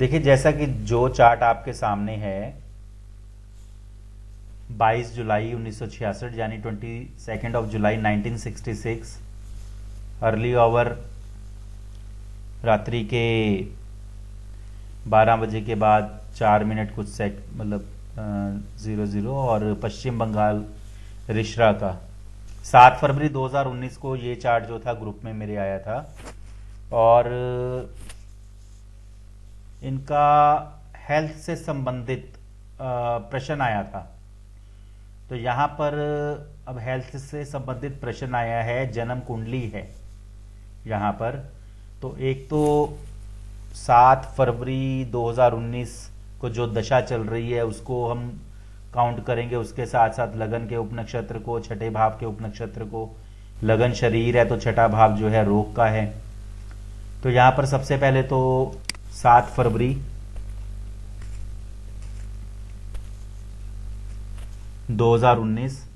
देखिए, जैसा कि जो चार्ट आपके सामने है, 22 जुलाई 1966 यानी 22 ऑफ जुलाई 1966, अर्ली आवर, रात्रि के 12 बजे के बाद 4 मिनट कुछ सेक मतलब 00, और पश्चिम बंगाल रिश्रा का 7 फरवरी 2019 को ये चार्ट जो था ग्रुप में मेरे आया था। और इनका हेल्थ से संबंधित प्रश्न आया था। तो यहाँ पर अब हेल्थ से संबंधित प्रश्न आया है, जन्म कुंडली है यहाँ पर। तो एक तो 7 फरवरी 2019 को जो दशा चल रही है उसको हम काउंट करेंगे, उसके साथ साथ लगन के उपनक्षत्र को, छठे भाव के उपनक्षत्र को। लगन शरीर है तो छठा भाव जो है रोग का है। तो यहाँ पर सबसे पहले तो 7 फरवरी 2019,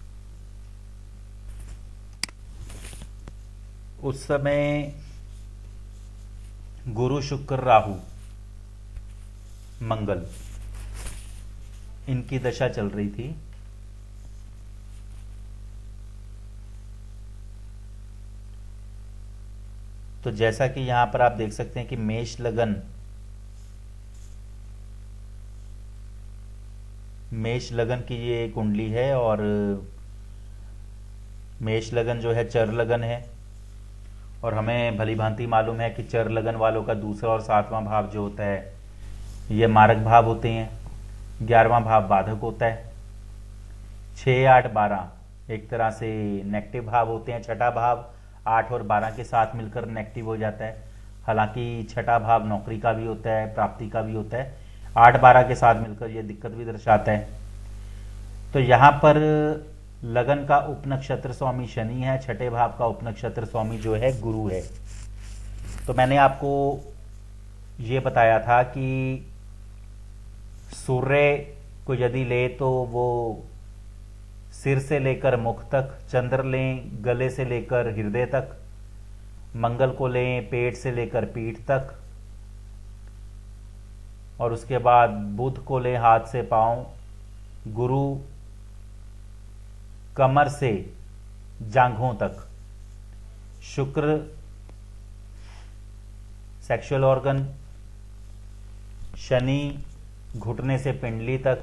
उस समय गुरु, शुक्र, राहु, मंगल, इनकी दशा चल रही थी। तो जैसा कि यहां पर आप देख सकते हैं कि मेष लगन की ये कुंडली है, और मेष लगन जो है चर लगन है। और हमें भली भांति मालूम है कि चर लगन वालों का दूसरा और 7वां भाव जो होता है ये मारक भाव होते हैं, 11वां भाव बाधक होता है, 6, 8, 12 एक तरह से नेगेटिव भाव होते हैं। छठा भाव 8 और 12 के साथ मिलकर नेगेटिव हो जाता है। हालांकि छठा भाव नौकरी का भी होता है, प्राप्ति का भी होता है। 8, 12 के साथ मिलकर यह दिक्कत भी दर्शाता है। तो यहां पर लगन का उपनक्षत्र स्वामी शनि है, छठे भाव का उपनक्षत्र स्वामी जो है गुरु है। तो मैंने आपको ये बताया था कि सूर्य को यदि ले तो वो सिर से लेकर मुख तक, चंद्र लें गले से लेकर हृदय तक, मंगल को लें पेट से लेकर पीठ तक, और उसके बाद बुध को लें हाथ से पांव, गुरु कमर से जांघों तक, शुक्र सेक्सुअल ऑर्गन, शनि घुटने से पिंडली तक,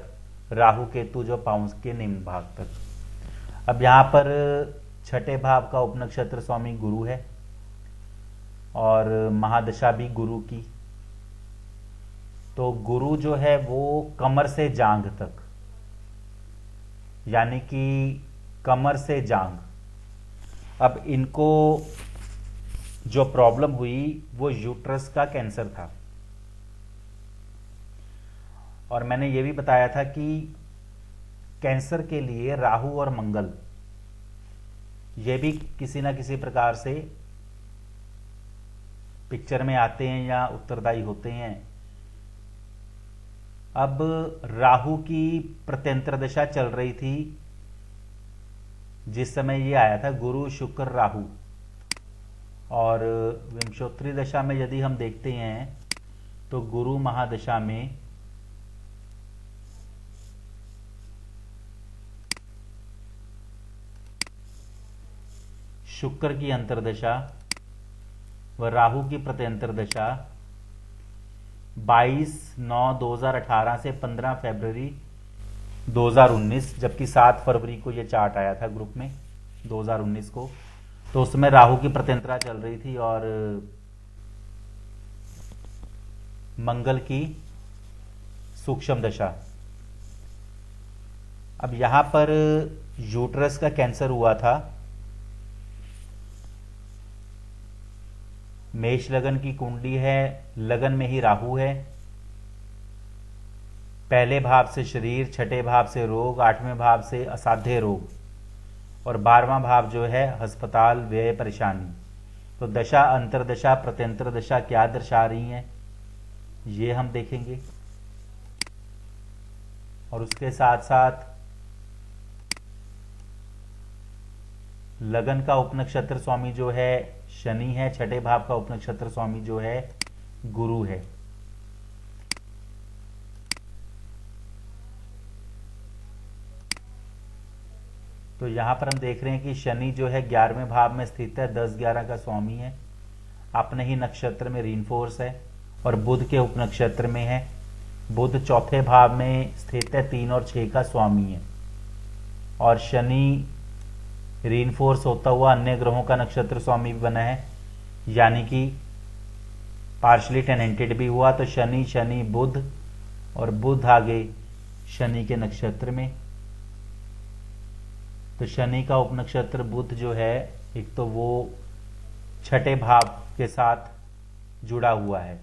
राहु केतु जो पांव के निम्न भाग तक। अब यहां पर छठे भाव का उपनक्षत्र स्वामी गुरु है और महादशा भी गुरु की। तो गुरु जो है वो कमर से जांघ तक, यानी कि कमर से जांघ। अब इनको जो प्रॉब्लम हुई वो यूट्रस का कैंसर था। और मैंने ये भी बताया था कि कैंसर के लिए राहु और मंगल ये भी किसी ना किसी प्रकार से पिक्चर में आते हैं या उत्तरदायी होते हैं। अब राहु की प्रत्यंतर दशा चल रही थी जिस समय ये आया था, गुरु शुक्र राहु। और विंशोत्तरी दशा में यदि हम देखते हैं तो गुरु महादशा में शुक्र की अंतर्दशा व राहु की प्रत्यंतर दशा 22/9/2018 से 15 फरवरी 2019, जबकि 7 फरवरी को यह चार्ट आया था ग्रुप में 2019 को। तो उसमें राहु की प्रत्यंतरा चल रही थी और मंगल की सूक्ष्म दशा। अब यहां पर यूट्रस का कैंसर हुआ था। मेष लगन की कुंडली है, लगन में ही राहु है। पहले भाव से शरीर, छठे भाव से रोग, 8वें भाव से असाध्य रोग, और 12वां भाव जो है अस्पताल, व्यय, परेशानी। तो दशा, अंतरदशा, प्रत्यंतर दशा क्या दर्शा रही हैं ये हम देखेंगे। और उसके साथ साथ लगन का उपनक्षत्र स्वामी जो है शनि है, छठे भाव का उपनक्षत्र स्वामी जो है गुरु है। तो यहाँ पर हम देख रहे हैं कि शनि जो है 11वें भाव में स्थित है, 10-11 का स्वामी है, अपने ही नक्षत्र में रीनफोर्स है और बुध के उपनक्षत्र में है। बुध चौथे भाव में स्थित है, 3 और 6 का स्वामी है और शनि रीनफोर्स होता हुआ अन्य ग्रहों का नक्षत्र स्वामी भी बना है, यानी कि पार्शली टेनेंटेड भी हुआ। तो शनि शनि बुध और बुध आगे शनि के नक्षत्र में। तो शनि का उपनक्षत्र बुध जो है, एक तो वो छठे भाव के साथ जुड़ा हुआ है।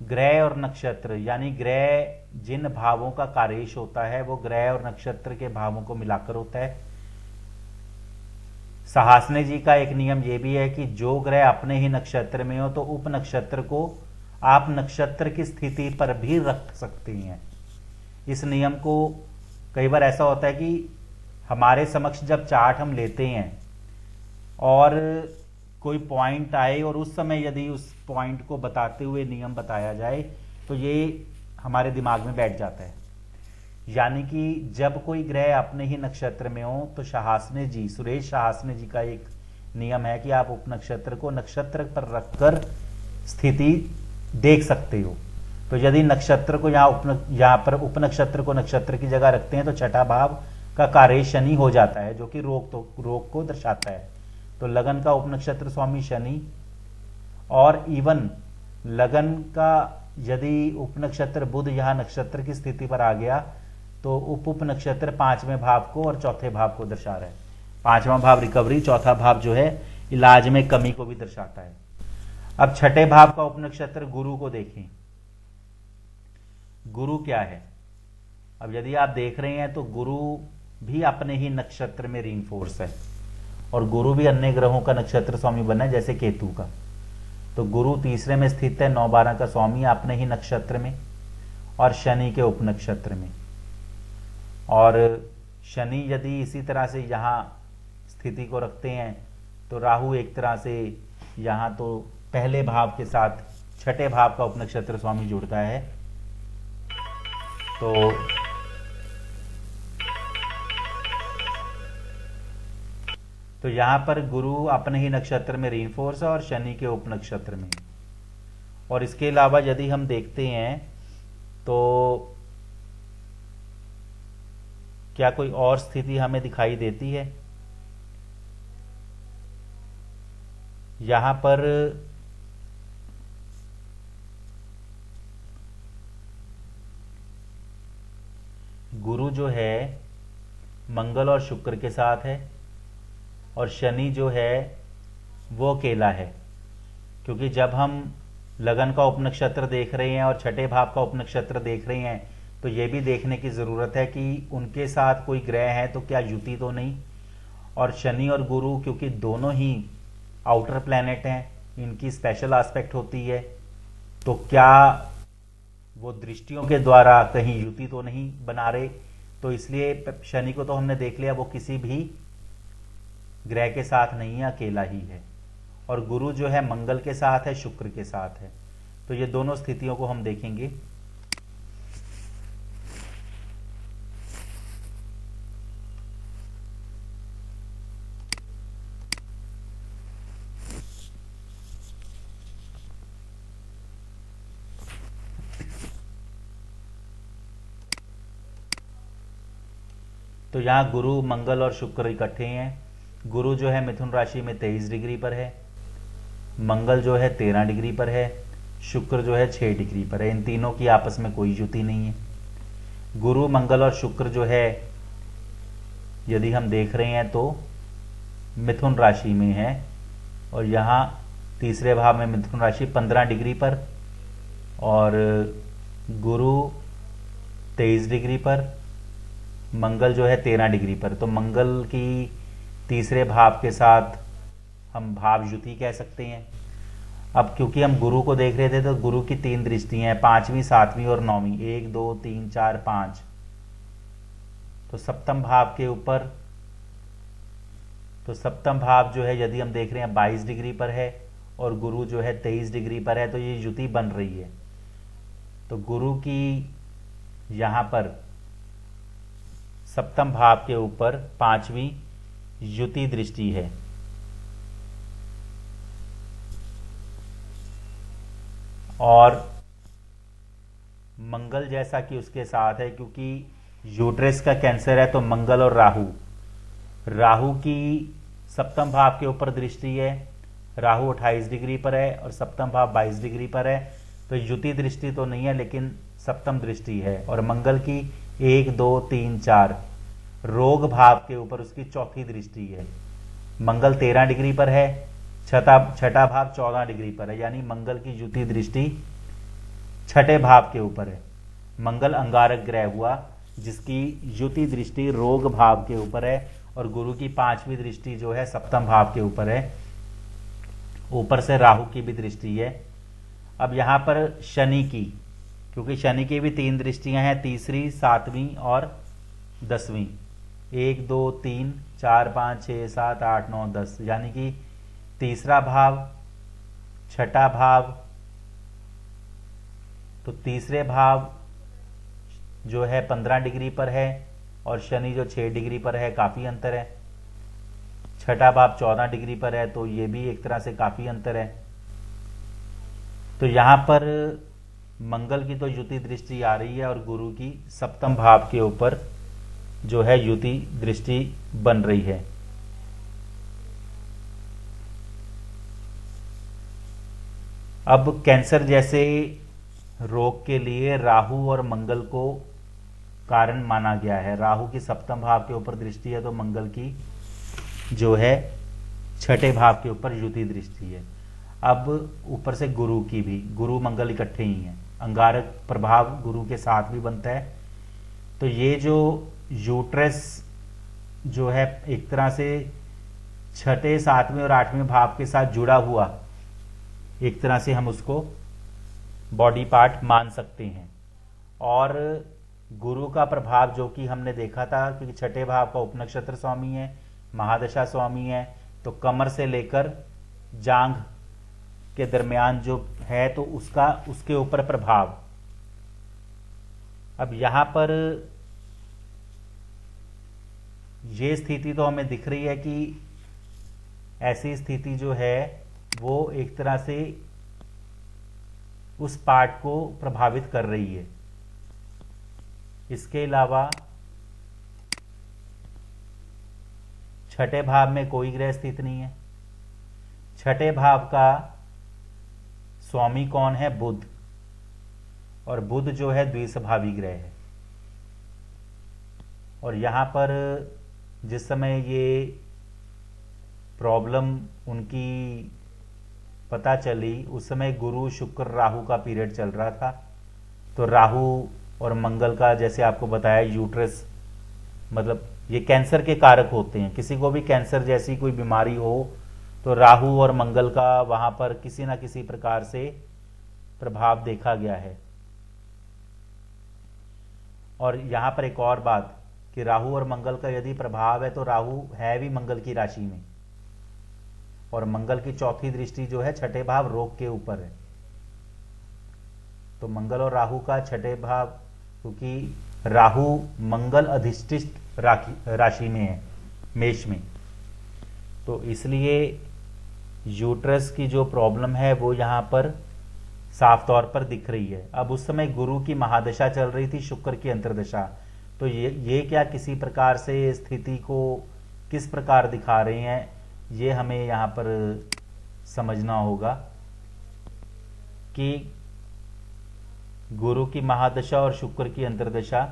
ग्रह और नक्षत्र यानी ग्रह जिन भावों का कार्येश होता है वो ग्रह और नक्षत्र के भावों को मिलाकर होता है। सहासने जी का एक नियम ये भी है कि जो ग्रह अपने ही नक्षत्र में हो तो उप नक्षत्र को आप नक्षत्र की स्थिति पर भी रख सकते हैं। इस नियम को कई बार ऐसा होता है कि हमारे समक्ष जब चार्ट हम लेते हैं और कोई पॉइंट आए और उस समय यदि उस पॉइंट को बताते हुए नियम बताया जाए तो ये हमारे दिमाग में बैठ जाता है। यानी कि जब कोई ग्रह अपने ही नक्षत्र में हो तो सहासने जी, सुरेश सहासने जी का एक नियम है कि आप उपनक्षत्र को नक्षत्र पर रखकर स्थिति देख सकते हो। तो यदि नक्षत्र को यहाँ पर उपनक्षत्र को नक्षत्र की जगह रखते हैं तो छठा भाव का कार्य शनि हो जाता है, जो कि रोग को दर्शाता है। तो लगन का उपनक्षत्र स्वामी शनि और इवन लगन का यदि उपनक्षत्र बुध यहाँ नक्षत्र की स्थिति पर आ गया तो उप नक्षत्र 5वें भाव को और चौथे भाव को दर्शा रहा है। 5वां भाव रिकवरी, चौथा भाव जो है इलाज में कमी को भी दर्शाता है। अब छठे भाव का उपनक्षत्र गुरु को देखें। गुरु क्या है? अब यदि आप देख रहे हैं तो गुरु भी अपने ही नक्षत्र में रीनफोर्स है और गुरु भी अन्य ग्रहों का नक्षत्र स्वामी बना है, जैसे केतु का। तो गुरु तीसरे में स्थित है, 9-12 का स्वामी अपने ही नक्षत्र में और शनि के उपनक्षत्र में। और शनि यदि इसी तरह से यहां स्थिति को रखते हैं तो राहु एक तरह से यहां तो पहले भाव के साथ छठे भाव का उपनक्षत्र स्वामी जुड़ता है। तो यहां पर गुरु अपने ही नक्षत्र में रीनफोर्स है और शनि के उपनक्षत्र में। और इसके अलावा यदि हम देखते हैं तो क्या कोई और स्थिति हमें दिखाई देती है? यहां पर गुरु जो है मंगल और शुक्र के साथ है और शनि जो है वो अकेला है। क्योंकि जब हम लगन का उपनक्षत्र देख रहे हैं और छठे भाव का उपनक्षत्र देख रहे हैं तो ये भी देखने की जरूरत है कि उनके साथ कोई ग्रह है तो क्या युति तो नहीं। और शनि और गुरु क्योंकि दोनों ही आउटर प्लैनेट हैं, इनकी स्पेशल एस्पेक्ट होती है, तो क्या वो दृष्टियों के द्वारा कहीं युति तो नहीं बना रहे। तो इसलिए शनि को तो हमने देख लिया, वो किसी भी ग्रह के साथ नहीं है, अकेला ही है। और गुरु जो है मंगल के साथ है, शुक्र के साथ है। तो ये दोनों स्थितियों को हम देखेंगे। तो यहां गुरु मंगल और शुक्र इकट्ठे हैं। गुरु जो है मिथुन राशि में 23 डिग्री पर है, मंगल जो है 13 डिग्री पर है, शुक्र जो है 6 डिग्री पर है। इन तीनों की आपस में कोई युति नहीं है। गुरु मंगल और शुक्र जो है यदि हम देख रहे हैं तो मिथुन राशि में है और यहाँ तीसरे भाव में मिथुन राशि 15 डिग्री पर और गुरु 23 डिग्री पर, मंगल जो है 13 डिग्री पर। तो मंगल की तीसरे भाव के साथ हम भाव युति कह सकते हैं। अब क्योंकि हम गुरु को देख रहे थे तो गुरु की 3 दृष्टियां हैं, 5वीं 7वीं और 9वीं, 1 2 3 4 5। तो सप्तम भाव के ऊपर, तो सप्तम भाव जो है यदि हम देख रहे हैं 22 डिग्री पर है और गुरु जो है 23 डिग्री पर है, तो ये युति बन रही है। तो गुरु की यहां पर सप्तम भाव के ऊपर पांचवी युति दृष्टि है। और मंगल जैसा कि उसके साथ है, क्योंकि यूट्रस का कैंसर है तो मंगल और राहु की सप्तम भाव के ऊपर दृष्टि है। राहु 28 डिग्री पर है और सप्तम भाव 22 डिग्री पर है, तो युति दृष्टि तो नहीं है लेकिन सप्तम दृष्टि है। और मंगल की 1 2 3 4 रोग भाव के ऊपर उसकी चौथी दृष्टि है। मंगल 13 डिग्री पर है, छठा भाव 14 डिग्री पर है, यानी मंगल की युति दृष्टि छठे भाव के ऊपर है। मंगल अंगारक ग्रह हुआ जिसकी युति दृष्टि रोग भाव के ऊपर है, और गुरु की पांचवी दृष्टि जो है सप्तम भाव के ऊपर है। ऊपर से राहु की भी दृष्टि है। अब यहां पर शनि की, क्योंकि शनि की भी 3 दृष्टियां हैं, तीसरी, 7वीं और 10वीं। 1 2 3 4 5 6 7 8 9 10, यानी कि तीसरा भाव, छठा भाव, तो तीसरे भाव जो है 15 डिग्री पर है और शनि जो 6 डिग्री पर है, काफी अंतर है। छठा भाव 14 डिग्री पर है, तो ये भी एक तरह से काफी अंतर है। तो यहां पर मंगल की तो युति दृष्टि आ रही है और गुरु की सप्तम भाव के ऊपर जो है युति दृष्टि बन रही है। अब कैंसर जैसे रोग के लिए राहु और मंगल को कारण माना गया है। राहु की सप्तम भाव के ऊपर दृष्टि है तो मंगल की जो है छठे भाव के ऊपर युति दृष्टि है। अब ऊपर से गुरु की भी, गुरु मंगल इकट्ठे ही हैं, अंगारक प्रभाव गुरु के साथ भी बनता है। तो ये जो यूट्रस जो है एक तरह से छठे, 7वें और 8वें भाव के साथ जुड़ा हुआ एक तरह से हम उसको बॉडी पार्ट मान सकते हैं। और गुरु का प्रभाव जो कि हमने देखा था, क्योंकि छठे भाव का उपनक्षत्र स्वामी है, महादशा स्वामी है, तो कमर से लेकर जांघ के दरमियान जो है तो उसका उसके ऊपर प्रभाव। अब यहां पर ये स्थिति तो हमें दिख रही है कि ऐसी स्थिति जो है वो एक तरह से उस पार्ट को प्रभावित कर रही है। इसके अलावा छठे भाव में कोई ग्रह स्थित नहीं है। छठे भाव का स्वामी कौन है? बुध। और बुध जो है द्विस्वभावी ग्रह है। और यहां पर जिस समय ये प्रॉब्लम उनकी पता चली उस समय गुरु शुक्र राहु का पीरियड चल रहा था। तो राहु और मंगल का, जैसे आपको बताया, यूट्रस मतलब ये कैंसर के कारक होते हैं। किसी को भी कैंसर जैसी कोई बीमारी हो तो राहु और मंगल का वहां पर किसी ना किसी प्रकार से प्रभाव देखा गया है। और यहां पर एक और बात कि राहु और मंगल का यदि प्रभाव है तो राहु है भी मंगल की राशि में, और मंगल की चौथी दृष्टि जो है छठे भाव रोग के ऊपर है। तो मंगल और राहु का छठे भाव, क्योंकि राहु मंगल अधिष्ठित राशि में है, मेष में, तो इसलिए यूट्रस की जो प्रॉब्लम है वो यहां पर साफ तौर पर दिख रही है। अब उस समय गुरु की महादशा चल रही थी, शुक्र की अंतर्दशा। तो ये क्या किसी प्रकार से स्थिति को किस प्रकार दिखा रहे हैं, ये हमें यहां पर समझना होगा कि गुरु की महादशा और शुक्र की अंतर्दशा।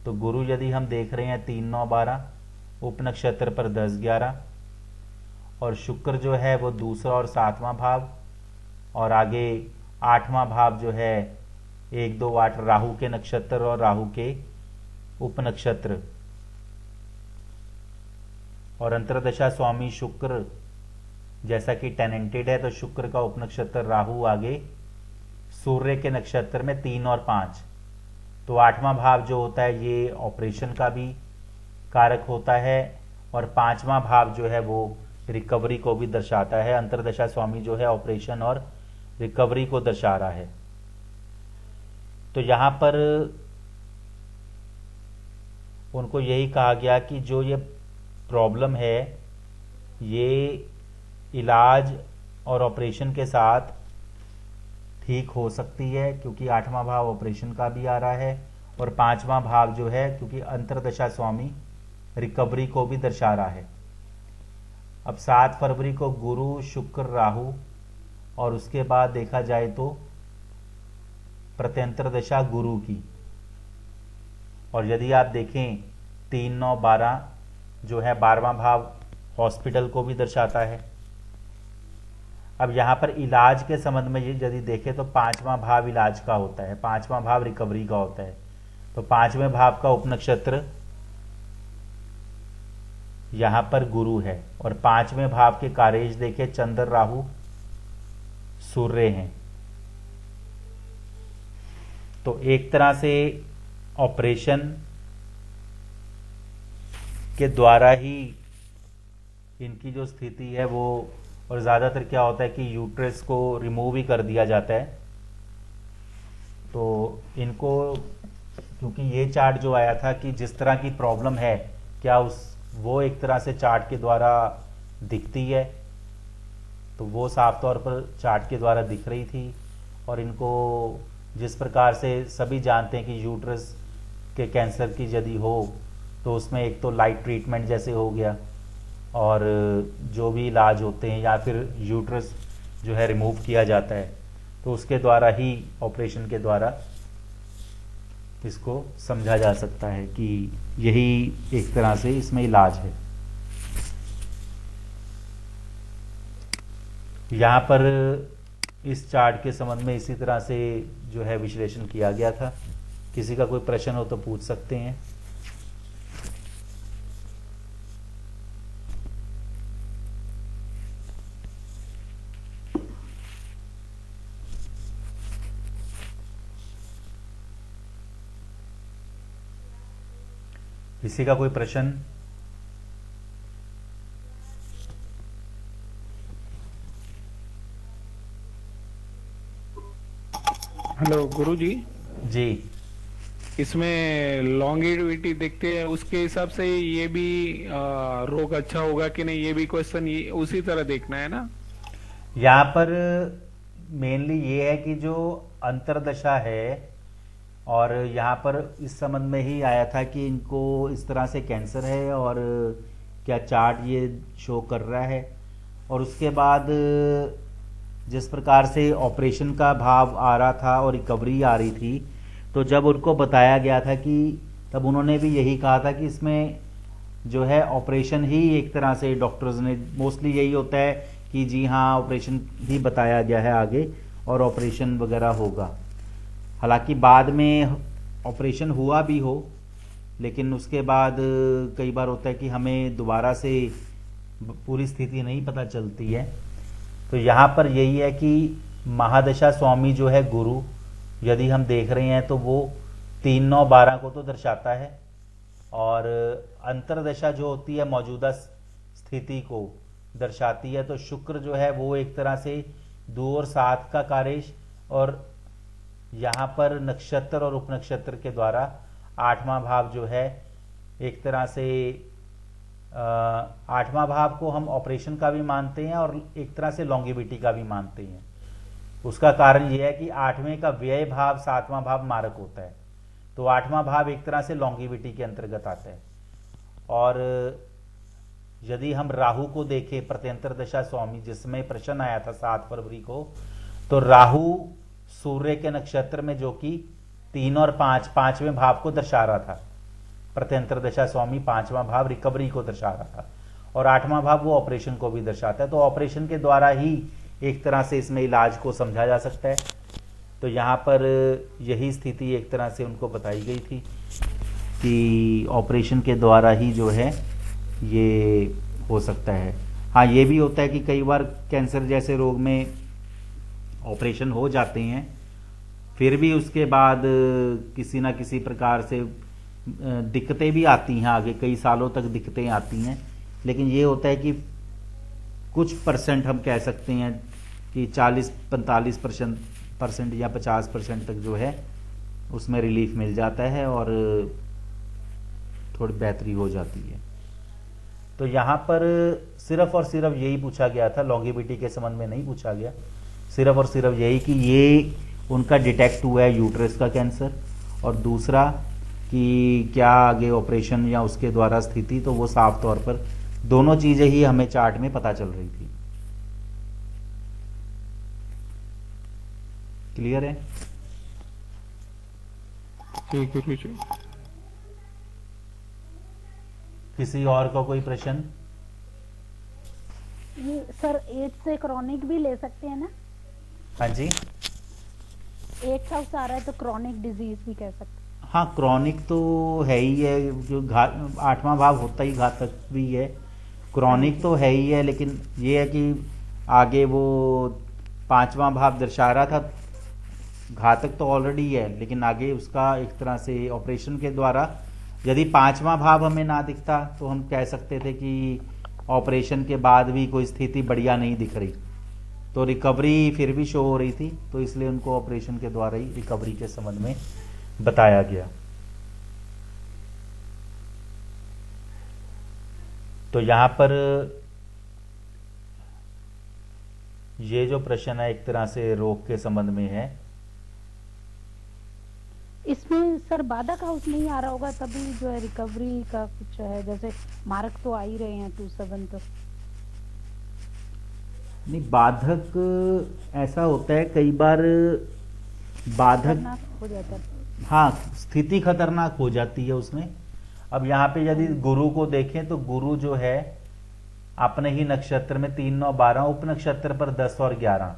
तो गुरु यदि हम देख रहे हैं 3 9 12, उपनक्षत्र पर 10 11, और शुक्र जो है वो दूसरा और 7वां भाव, और आगे 8वां भाव जो है 1 2 8 राहु के नक्षत्र और राहु के उपनक्षत्र, और अंतर्दशा स्वामी शुक्र जैसा कि टेनेंटेड है, तो शुक्र का उपनक्षत्र राहु आगे सूर्य के नक्षत्र में 3 और 5। तो 8वां भाव जो होता है ये ऑपरेशन का भी कारक होता है, और 5वां भाव जो है वो रिकवरी को भी दर्शाता है। अंतर्दशा स्वामी जो है ऑपरेशन और रिकवरी को दर्शा रहा है। तो यहां पर उनको यही कहा गया कि जो ये प्रॉब्लम है ये इलाज और ऑपरेशन के साथ ठीक हो सकती है, क्योंकि 8वां भाव ऑपरेशन का भी आ रहा है और 5वां भाव जो है क्योंकि अंतर्दशा स्वामी रिकवरी को भी दर्शा रहा है। अब 7 फरवरी को गुरु शुक्र राहु और उसके बाद देखा जाए तो प्रत्यंतर दशा गुरु की, और यदि आप देखें 3, 9, 12 जो है 12वां भाव हॉस्पिटल को भी दर्शाता है। अब यहां पर इलाज के संबंध में यदि देखें तो 5वां भाव इलाज का होता है, 5वां भाव रिकवरी का होता है। तो 5वें भाव का उपनक्षत्र यहां पर गुरु है और 5वें भाव के कार्यज देखे चंद्र राहु सूर्य हैं। तो एक तरह से ऑपरेशन के द्वारा ही इनकी जो स्थिति है वो, और ज़्यादातर क्या होता है कि यूट्रस को रिमूव ही कर दिया जाता है। तो इनको, क्योंकि ये चार्ट जो आया था कि जिस तरह की प्रॉब्लम है क्या वो एक तरह से चार्ट के द्वारा दिखती है, तो वो साफ तौर पर चार्ट के द्वारा दिख रही थी। और इनको जिस प्रकार से सभी जानते हैं कि यूट्रस के कैंसर की यदि हो तो उसमें एक तो लाइट ट्रीटमेंट जैसे हो गया, और जो भी इलाज होते हैं या फिर यूट्रस जो है रिमूव किया जाता है तो उसके द्वारा ही, ऑपरेशन के द्वारा इसको समझा जा सकता है कि यही एक तरह से इसमें इलाज है। यहाँ पर इस चार्ट के संबंध में इसी तरह से जो है विश्लेषण किया गया था। किसी का कोई प्रश्न हो तो पूछ सकते हैं। किसी का कोई प्रश्न? हेलो गुरुजी जी, इसमें लॉन्गेविटी देखते हैं उसके हिसाब से ये भी रोग अच्छा होगा कि नहीं, ये भी क्वेश्चन ये उसी तरह देखना है ना। यहाँ पर मेनली ये है कि जो अंतर्दशा है, और यहाँ पर इस संबंध में ही आया था कि इनको इस तरह से कैंसर है और क्या चार्ट ये शो कर रहा है। और उसके बाद जिस प्रकार से ऑपरेशन का भाव आ रहा था और रिकवरी आ रही थी, तो जब उनको बताया गया था कि तब उन्होंने भी यही कहा था कि इसमें जो है ऑपरेशन ही एक तरह से, डॉक्टर्स ने मोस्टली यही होता है कि जी हाँ ऑपरेशन ही बताया गया है आगे और ऑपरेशन वगैरह होगा। हालांकि बाद में ऑपरेशन हुआ भी हो, लेकिन उसके बाद कई बार होता है कि हमें दोबारा से पूरी स्थिति नहीं पता चलती है। तो यहाँ पर यही है कि महादशा स्वामी जो है गुरु, यदि हम देख रहे हैं तो वो 3, 9, 12 को तो दर्शाता है, और अंतर्दशा जो होती है मौजूदा स्थिति को दर्शाती है। तो शुक्र जो है वो एक तरह से 2 और 7 का कार्येश, और यहाँ पर नक्षत्र और उपनक्षत्र के द्वारा 8वां भाव जो है एक तरह से 8वां भाव को हम ऑपरेशन का भी मानते हैं और एक तरह से लॉन्गेविटी का भी मानते हैं। उसका कारण यह है कि 8वें का व्यय भाव 7वां भाव मारक होता है, तो 8वां भाव एक तरह से लॉन्गेविटी के अंतर्गत आता है। और यदि हम राहु को देखें प्रत्यंतर दशा स्वामी, जिसमें प्रश्न आया था 7 फरवरी को, तो राहु सूर्य के नक्षत्र में जो कि 3 और 5 5वें भाव को दर्शा रहा था। प्रत्यंतर दशा स्वामी 5वां भाव रिकवरी को दर्शा रहा था, और 8वां भाव वो ऑपरेशन को भी दर्शाता है। तो ऑपरेशन के द्वारा ही एक तरह से इसमें इलाज को समझा जा सकता है। तो यहाँ पर यही स्थिति एक तरह से उनको बताई गई थी कि ऑपरेशन के द्वारा ही जो है ये हो सकता है। हाँ, ये भी होता है कि कई बार कैंसर जैसे रोग में ऑपरेशन हो जाते हैं, फिर भी उसके बाद किसी ना किसी प्रकार से दिक्कतें भी आती हैं, आगे कई सालों तक दिक्कतें आती हैं। लेकिन ये होता है कि कुछ परसेंट हम कह सकते हैं कि 40-45% या 50% तक जो है उसमें रिलीफ मिल जाता है, और थोड़ी बेहतरी हो जाती है। तो यहाँ पर सिर्फ और सिर्फ यही पूछा गया था, लॉन्गेविटी के संबंध में नहीं पूछा गया, सिर्फ और सिर्फ यही कि ये उनका डिटेक्ट हुआ है यूट्रस का कैंसर, और दूसरा कि क्या आगे ऑपरेशन या उसके द्वारा स्थिति, तो वो साफ तौर पर दोनों चीजें ही हमें चार्ट में पता चल रही थी। क्लियर है? ठीक है गुरुजी। किसी और का कोई प्रश्न? ये सर एड्स से क्रॉनिक भी ले सकते हैं ना? हाँ जी, एड्स हाउस आ रहा है तो क्रॉनिक डिजीज भी कह सकते हैं। हाँ क्रॉनिक तो है ही है, जो आठवां भाव होता ही घातक भी है, क्रॉनिक तो है ही है, लेकिन ये है कि आगे वो पांचवां भाव दर्शा रहा था, घातक तो ऑलरेडी है, लेकिन आगे उसका एक तरह से ऑपरेशन के द्वारा यदि पांचवां भाव हमें ना दिखता तो हम कह सकते थे कि ऑपरेशन के बाद भी कोई स्थिति बढ़िया नहीं दिख रही, तो रिकवरी फिर भी शो हो रही थी, तो इसलिए उनको ऑपरेशन के द्वारा ही रिकवरी के संबंध में बताया गया। तो यहां पर ये जो प्रश्न है एक तरह से रोग के संबंध में है। इसमें सर बाधक हाउस नहीं आ रहा होगा तभी जो है रिकवरी का कुछ है, जैसे मार्क तो आ ही रहे हैं 27 तो। नहीं, बाधक ऐसा होता है कई बार, बाधक खतरनाक हो जाता है। हाँ स्थिति खतरनाक हो जाती है उसमें। अब यहाँ पे यदि गुरु को देखें तो गुरु जो है अपने ही नक्षत्र में 3, 9, 12, उप नक्षत्र पर 10 और 11,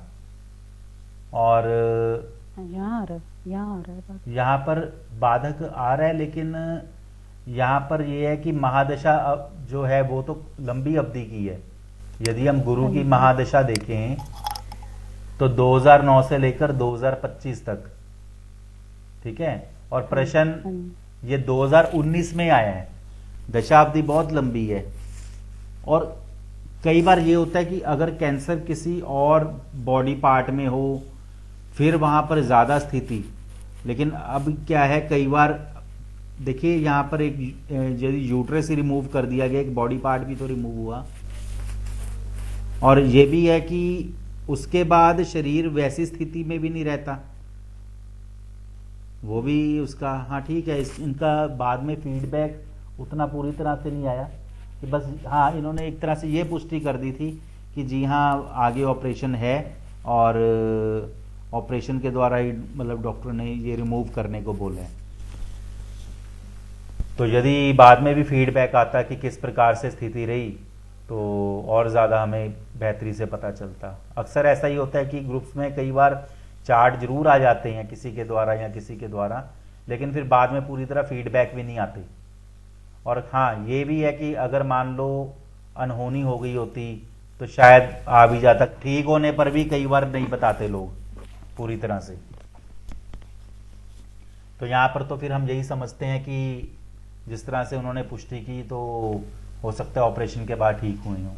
और यहाँ आ रहा है, यहाँ आ रहा है बात। यहाँ पर बाधक आ रहा है, लेकिन यहाँ पर ये है कि महादशा जो है वो तो लंबी अवधि की है। यदि हम गुरु की महादशा देखें तो 2009 से लेकर 2025 तक, ठीक है, और प्रश्न ये 2019 में आया है, दशाब्दी बहुत लंबी है। और कई बार ये होता है कि अगर कैंसर किसी और बॉडी पार्ट में हो फिर वहां पर ज्यादा स्थिति, लेकिन अब क्या है कई बार देखिए यहां पर एक यदि यूट्रस ही रिमूव कर दिया गया, एक बॉडी पार्ट भी तो रिमूव हुआ, और ये भी है कि उसके बाद शरीर वैसी स्थिति में भी नहीं रहता, वो भी उसका, हाँ ठीक है, इनका बाद में फीडबैक उतना पूरी तरह से नहीं आया कि बस हाँ इन्होंने एक तरह से ये पुष्टि कर दी थी कि जी हाँ आगे ऑपरेशन है, और ऑपरेशन के द्वारा ही मतलब डॉक्टर ने ये रिमूव करने को बोला है। तो यदि बाद में भी फीडबैक आता कि किस प्रकार से स्थिति रही तो और ज़्यादा हमें बेहतरी से पता चलता। अक्सर ऐसा ही होता है कि ग्रुप्स में कई बार चार्ट जरूर आ जाते हैं किसी के द्वारा या किसी के द्वारा, लेकिन फिर बाद में पूरी तरह फीडबैक भी नहीं आते। और हाँ ये भी है कि अगर मान लो अनहोनी हो गई होती तो शायद आ भी जाता, ठीक होने पर भी कई बार नहीं बताते लोग पूरी तरह से। तो यहाँ पर तो फिर हम यही समझते हैं कि जिस तरह से उन्होंने पुष्टि की तो हो सकता है ऑपरेशन के बाद ठीक हुए हों।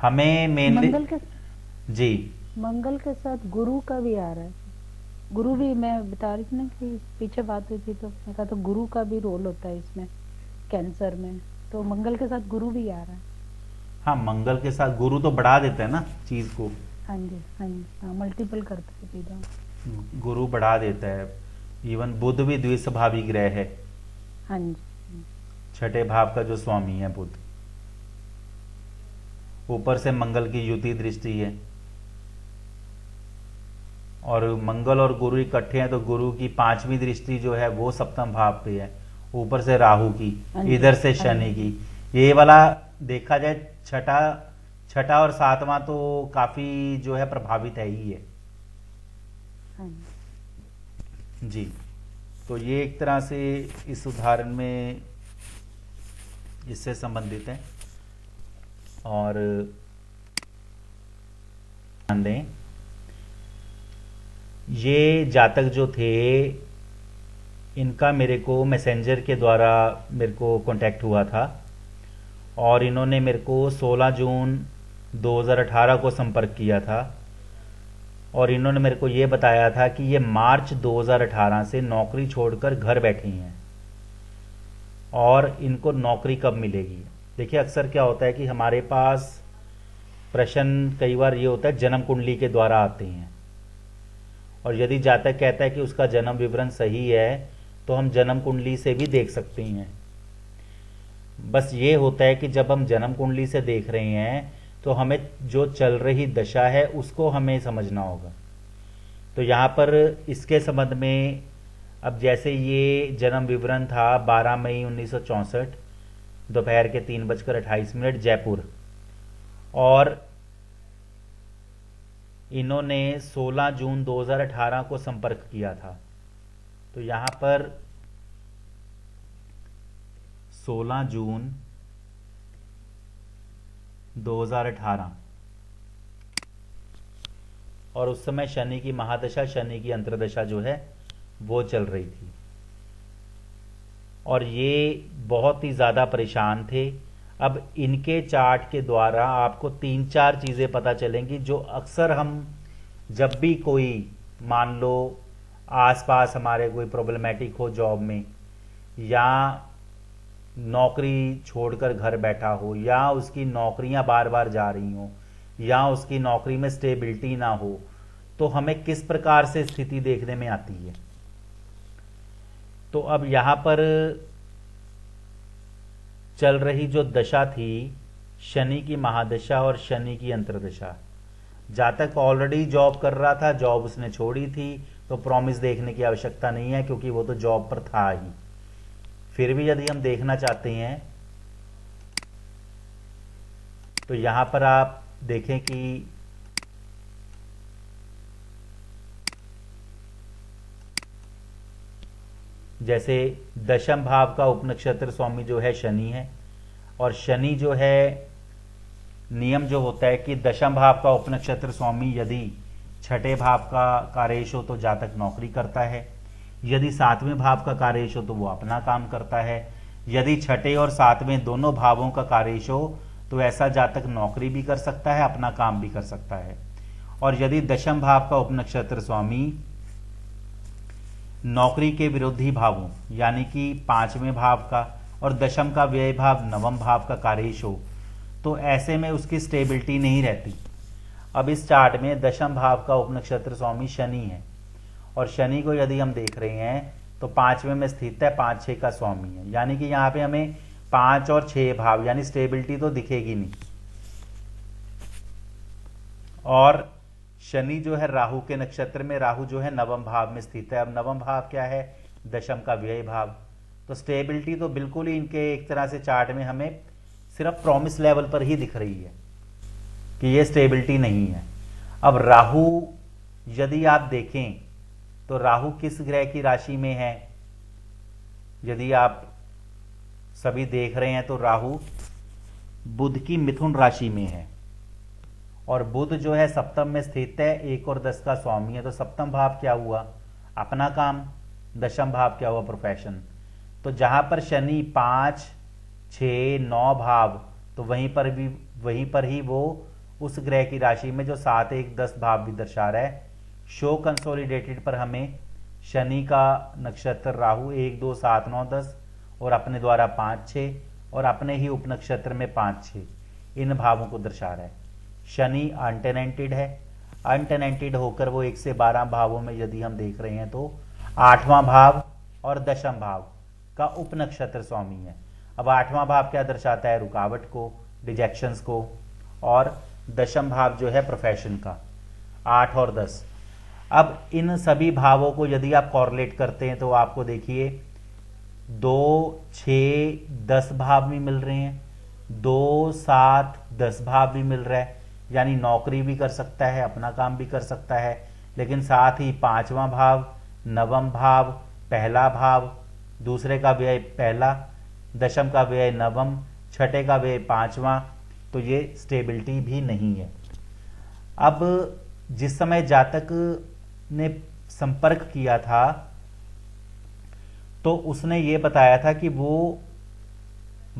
हमें मेनली मंगल के जी मंगल के साथ गुरु का भी आ रहा है। गुरु भी मैं बता रही थी ना कि पीछे बात हुई थी तो मैं कहा तो गुरु का भी रोल होता है इसमें कैंसर में, तो मंगल के साथ गुरु भी आ रहा है। हाँ मंगल के साथ गुरु तो बढ़ा देता है ना चीज को। हाँ जी हाँ जी, हाँ मल्टीपल करता है चीज़ों। गुरु बढ़ा देता है। इवन बुध भी द्विस्वभावी ग्रह है, हाँ जी, छठे भाव का जो स्वामी है बुध, ऊपर से मंगल की युति दृष्टि है, और मंगल और गुरु इकट्ठे हैं तो गुरु की 5वीं दृष्टि जो है वो सप्तम भाव पे है, ऊपर से राहु की, इधर से शनि की। ये वाला देखा जाए छठा और 7वां तो काफी जो है प्रभावित है ही है। हाँ जी। जी, तो ये एक तरह से इस उदाहरण में इससे संबंधित है। और ध्यान दें ये जातक जो थे इनका मेरे को मैसेंजर के द्वारा मेरे को कांटेक्ट हुआ था, और इन्होंने मेरे को 16 जून 2018 को संपर्क किया था। और इन्होंने मेरे को ये बताया था कि ये मार्च 2018 से नौकरी छोड़कर घर बैठी हैं और इनको नौकरी कब मिलेगी। देखिए अक्सर क्या होता है कि हमारे पास प्रश्न कई बार ये होता है जन्म कुंडली के द्वारा आते हैं, और यदि जातक कहता है कि उसका जन्म विवरण सही है तो हम जन्म कुंडली से भी देख सकते हैं। बस ये होता है कि जब हम जन्म कुंडली से देख रहे हैं तो हमें जो चल रही दशा है उसको हमें समझना होगा। तो यहाँ पर इसके संबंध में अब जैसे ये जन्म विवरण था 12 मई 1964 दोपहर के 3:28 जयपुर, और इन्होंने 16 जून 2018 को संपर्क किया था। तो यहाँ पर 16 जून 2018 और उस समय शनि की महादशा, शनि की अंतर्दशा जो है वो चल रही थी, और ये बहुत ही ज़्यादा परेशान थे। अब इनके चार्ट के द्वारा आपको 3-4 चीज़ें पता चलेंगी जो अक्सर हम जब भी कोई मान लो आसपास हमारे कोई प्रॉब्लमेटिक हो जॉब में, या नौकरी छोड़कर घर बैठा हो, या उसकी नौकरियां बार बार जा रही हों, या उसकी नौकरी में स्टेबिलिटी ना हो, तो हमें किस प्रकार से स्थिति देखने में आती है। तो अब यहाँ पर चल रही जो दशा थी शनि की महादशा और शनि की अंतर्दशा, जातक ऑलरेडी जॉब कर रहा था, जॉब उसने छोड़ी थी, तो प्रॉमिस देखने की आवश्यकता नहीं है क्योंकि वो तो जॉब पर था ही। फिर भी यदि हम देखना चाहते हैं तो यहां पर आप देखें कि जैसे दशम भाव का उपनक्षत्र स्वामी जो है शनि है, और शनि जो है नियम जो होता है कि दशम भाव का उपनक्षत्र स्वामी यदि छठे भाव का कार्येश हो तो जातक नौकरी करता है, यदि सातवें भाव का कार्येश हो तो वो अपना काम करता है, यदि छठे और सातवें दोनों भावों का कार्येश हो तो ऐसा जातक नौकरी भी कर सकता है, अपना काम भी कर सकता है। और यदि दशम भाव का उपनक्षत्र स्वामी नौकरी के विरोधी भावों यानी कि पांचवें भाव का और दशम का व्यय भाव नवम भाव का कार्येश हो तो ऐसे में उसकी स्टेबिलिटी नहीं रहती। अब इस चार्ट में दशम भाव का उपनक्षत्र स्वामी शनि है, और शनि को यदि हम देख रहे हैं तो पांचवें में स्थित है, 5-6 का स्वामी है, यानी कि यहाँ पे हमें 5 और 6 भाव यानी स्टेबिलिटी तो दिखेगी नहीं। और शनि जो है राहु के नक्षत्र में, राहु जो है नवम भाव में स्थित है। अब नवम भाव क्या है? दशम का व्यय भाव। तो स्टेबिलिटी तो बिल्कुल ही इनके एक तरह से चार्ट में हमें सिर्फ प्रॉमिस लेवल पर ही दिख रही है कि ये स्टेबिलिटी नहीं है। अब राहु यदि आप देखें तो राहु किस ग्रह की राशि में है? यदि आप सभी देख रहे हैं तो राहु बुध की मिथुन राशि में है, और बुध जो है सप्तम में स्थित है, 1 और 10 का स्वामी है। तो सप्तम भाव क्या हुआ? अपना काम। दशम भाव क्या हुआ? प्रोफेशन। तो जहां पर शनि 5, 6, 9 भाव, तो वहीं पर ही वो उस ग्रह की राशि में जो 7, 1, 10 भाव भी दर्शा रहा है। शो कंसोलिडेटेड पर हमें शनि का नक्षत्र राहु 1, 2, 7, 9, 10 और अपने द्वारा 5, 6 और अपने ही उपनक्षत्र में 5, 6 इन भावों को दर्शा रहा है। शनि अनटेनेंटेड है, अनटेनेंटेड होकर वो 1 से 12 भावों में यदि हम देख रहे हैं तो 8वां भाव और दशम भाव का उपनक्षत्र स्वामी है। अब 8वां भाव क्या दर्शाता है? रुकावट को, डिजेक्शंस को, और दशम भाव जो है प्रोफेशन का, 8 और 10। अब इन सभी भावों को यदि आप कॉरलेट करते हैं तो आपको देखिए 2, 6, 10 भाव भी मिल रहे हैं, 2, 7, 10 भाव भी मिल रहा है, यानी नौकरी भी कर सकता है, अपना काम भी कर सकता है। लेकिन साथ ही 5वां भाव, नवम भाव, पहला भाव, दूसरे का व्यय पहला, दशम का व्यय नवम, छठे का व्यय 5वां, तो ये स्टेबिलिटी भी नहीं है। अब जिस समय जातक ने संपर्क किया था तो उसने ये बताया था कि वो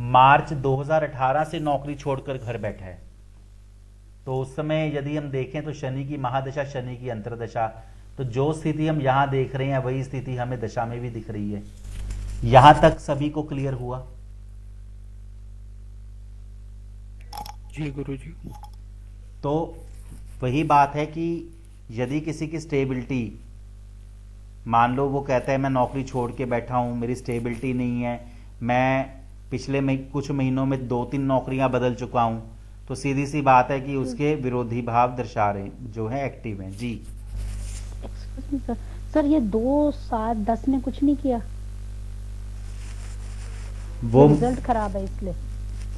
मार्च 2018 से नौकरी छोड़कर घर बैठा है। तो उस समय यदि हम देखें तो शनि की महादशा, शनि की अंतर्दशा, तो जो स्थिति हम यहां देख रहे हैं वही स्थिति हमें दशा में भी दिख रही है। यहां तक सभी को क्लियर हुआ? जी गुरुजी। तो वही बात है कि यदि किसी की स्टेबिलिटी, मान लो वो कहता है मैं नौकरी छोड़ के बैठा हूं, मेरी स्टेबिलिटी नहीं है, मैं पिछले कुछ महीनों में 2-3 नौकरियां बदल चुका हूं, तो सीधी सी बात है कि उसके विरोधी भाव दर्शा रहे जो है एक्टिव हैं। जी एक्सक्यूज मी सर, सर ये 2, 7, 10 ने कुछ नहीं किया, वो रिजल्ट खराब है इसलिए।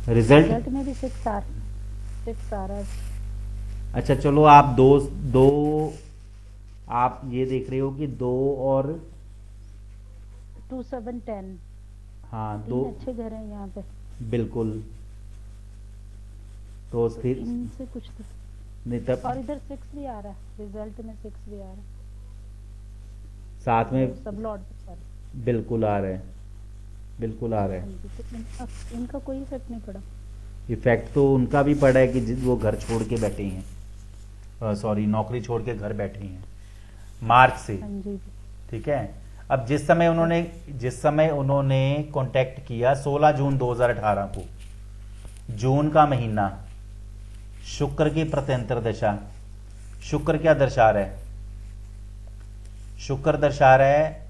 रिजल्ट में भी 6 आ रहा है। अच्छा चलो, आप दो आप ये देख रहे हो कि 2 और 2, 7, 10। हाँ, 3 2 अच्छे घर हैं यहाँ पे, बिल्कुल। तो स्थिर इनसे कुछ तो, नहीं तब और इधर 6 भी आ रहा है, रिजल्ट में 6 भी आ रहा है, साथ में सब लॉर्ड बिल्कुल आ रहे हैं, बिल्कुल आ रहे हैं। तो इनका कोई इफेक्ट नहीं पड़ा। इफेक्ट तो उनका भी पड़ा है कि वो घर छोड़ के बैठे हैं, सॉरी नौकरी छोड़ के घर बैठे हैं मार्च से। हाँ जी। ठीक है। अब जिस समय उन्होंने कांटेक्ट किया 16 जून 2018 को, जून का महीना, शुक्र की प्रत्यंतर दशा, शुक्र क्या दर्शा रहा है? शुक्र दर्शा रहा है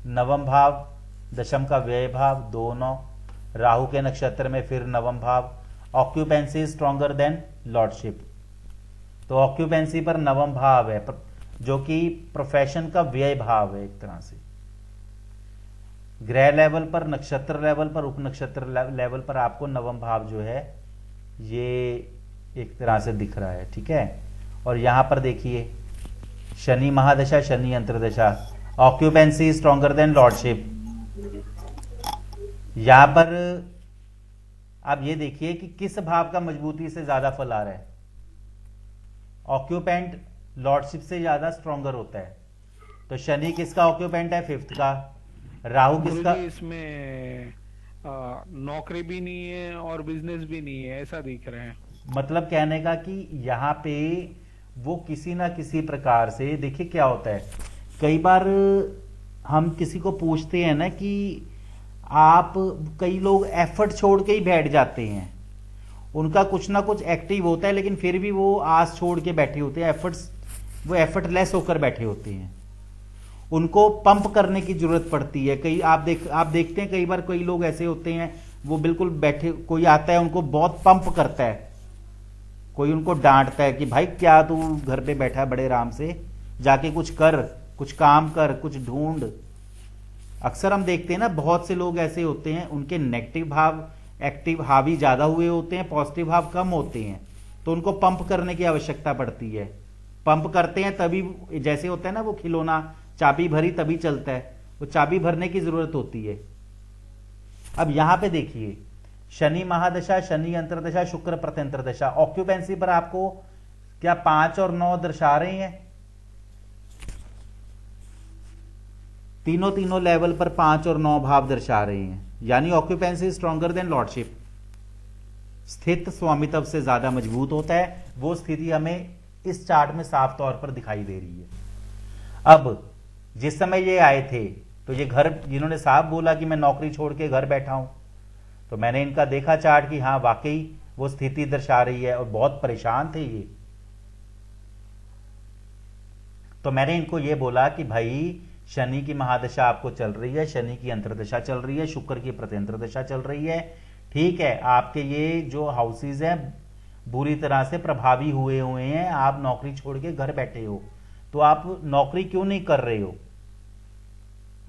नवम भाव, दशम का व्यय भाव 2-9, राहु के नक्षत्र में फिर नवम भाव, ऑक्यूपेंसी स्ट्रॉन्गर देन लॉर्डशिप। तो ऑक्यूपेंसी पर नवम भाव है जो कि प्रोफेशन का व्यय भाव है एक तरह से। ग्रह लेवल पर, नक्षत्र लेवल पर, उप नक्षत्र लेवल पर आपको नवम भाव जो है ये एक तरह से दिख रहा है। ठीक है। और यहां पर देखिए Shani mahadasha, Shani antardasha, occupancy stronger than lordship. यहां पर आप ये देखिए कि किस भाव का मजबूती से ज्यादा फल आ रहा है। ऑक्यूपेंट लॉर्डशिप से ज्यादा स्ट्रॉन्गर होता है। तो शनि किसका ऑक्यूपेंट है? 5th का। राहु किसका? इसमें नौकरी भी नहीं है और बिजनेस भी नहीं है, ऐसा दिख रहे हैं। मतलब कहने का कि यहाँ पे वो किसी ना किसी प्रकार से, देखिए क्या होता है, कई बार हम किसी को पूछते हैं ना कि आप, कई लोग एफर्ट छोड़ के ही बैठ जाते हैं, उनका कुछ ना कुछ एक्टिव होता है लेकिन फिर भी वो आस छोड़ के बैठे होते हैं, वो एफर्टलेस होकर बैठे होते हैं। उनको पंप करने की जरूरत पड़ती है। कई आप देखते हैं कई बार कई लोग ऐसे होते हैं, वो बिल्कुल बैठे, कोई आता है उनको बहुत पंप करता है, कोई उनको डांटता है कि भाई क्या तू घर पे बैठा है बड़े आराम से, जाके कुछ कर, कुछ काम कर, कुछ ढूंढ। अक्सर हम देखते हैं ना बहुत से लोग ऐसे होते हैं, उनके नेगेटिव भाव एक्टिव हावी ज्यादा हुए होते हैं, पॉजिटिव भाव कम होते हैं, तो उनको पंप करने की आवश्यकता पड़ती है। पंप करते हैं तभी, जैसे होता है ना वो खिलौना, चाबी भरी तभी चलता है, वो चाबी भरने की जरूरत होती है। अब यहां पे देखिए शनि महादशा, शनि अंतर्दशा, शुक्र प्रत्यंतर दशा, ऑक्यूपेंसी पर आपको क्या 5 और 9 दर्शा रहे हैं? तीनों लेवल पर 5 और 9 भाव दर्शा रहे हैं, यानी ऑक्यूपेंसी स्ट्रॉन्गर देन लॉर्डशिप। स्थित स्वामित्व से ज्यादा मजबूत होता है, वो स्थिति हमें इस चार्ट में साफ तौर पर दिखाई दे रही है। अब जिस समय ये आए थे तो ये घर, जिन्होंने साफ बोला कि मैं नौकरी छोड़ के घर बैठा हूं, तो मैंने इनका देखा चार्ट कि हाँ वाकई वो स्थिति दर्शा रही है और बहुत परेशान थे ये। तो मैंने इनको ये बोला कि भाई शनि की महादशा आपको चल रही है, शनि की अंतर्दशा चल रही है, शुक्र की प्रत्यंतर दशा चल रही है। ठीक है, आपके ये जो हाउसेज हैं बुरी तरह से प्रभावी हुए हैं, आप नौकरी छोड़ के घर बैठे हो, तो आप नौकरी क्यों नहीं कर रहे हो,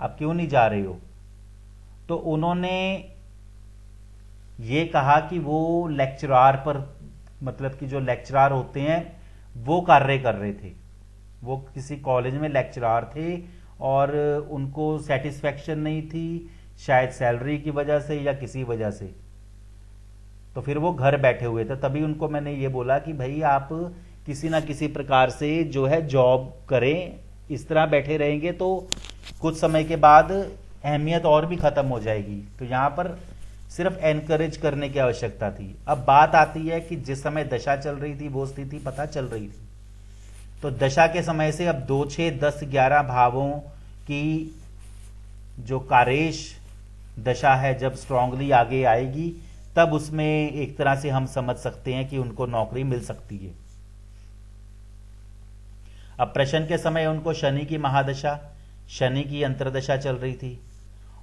आप क्यों नहीं जा रहे हो? तो उन्होंने ये कहा कि वो लेक्चरार पर, मतलब कि जो लेक्चरार होते हैं वो कार्य कर रहे थे, वो किसी कॉलेज में लेक्चरार थे और उनको सेटिस्फेक्शन नहीं थी, शायद सैलरी की वजह से या किसी वजह से, तो फिर वो घर बैठे हुए थे। तभी उनको मैंने ये बोला कि भाई आप किसी ना किसी प्रकार से जो है जॉब करें, इस तरह बैठे रहेंगे तो कुछ समय के बाद अहमियत और भी खत्म हो जाएगी। तो यहां पर सिर्फ एनकरेज करने की आवश्यकता थी। अब बात आती है कि जिस समय दशा चल रही थी वो स्थिति पता चल रही थी, तो दशा के समय से अब 2, 6, 10, 11 भावों की जो कारेश दशा है जब स्ट्रांगली आगे आएगी, तब उसमें एक तरह से हम समझ सकते हैं कि उनको नौकरी मिल सकती है। अब प्रश्न के समय उनको शनि की महादशा, शनि की अंतर्दशा चल रही थी,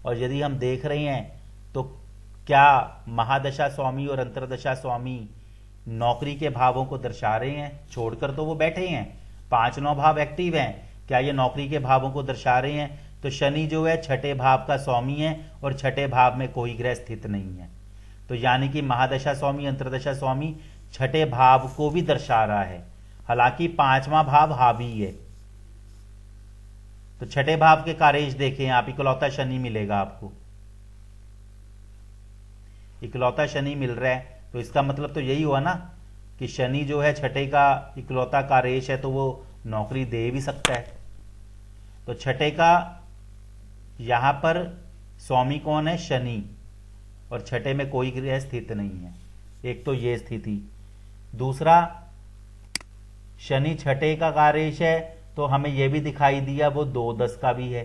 और यदि हम देख रहे हैं तो क्या महादशा स्वामी और अंतर्दशा स्वामी नौकरी के भावों को दर्शा रहे हैं? छोड़कर तो वो बैठे हैं, 5-9 भाव एक्टिव हैं, क्या ये नौकरी के भावों को दर्शा रहे हैं? तो शनि जो है छठे भाव का स्वामी है और छठे भाव में कोई ग्रह स्थित नहीं है, तो यानी कि महादशा स्वामी अंतर्दशा स्वामी छठे भाव को भी दर्शा रहा है, हालांकि 5वां भाव हावी है। तो छठे भाव के कारेश देखें आप, इकलौता शनि मिलेगा आपको, इकलौता शनि मिल रहा है, तो इसका मतलब तो यही हुआ ना कि शनि जो है छठे का इकलौता कारेश है, तो वो नौकरी दे भी सकता है। तो छठे का यहां पर स्वामी कौन है? शनि, और छठे में कोई ग्रह स्थित नहीं है। एक तो ये स्थिति। दूसरा, शनि छठे का कारेश है, तो हमें यह भी दिखाई दिया वो 2-10 का भी है,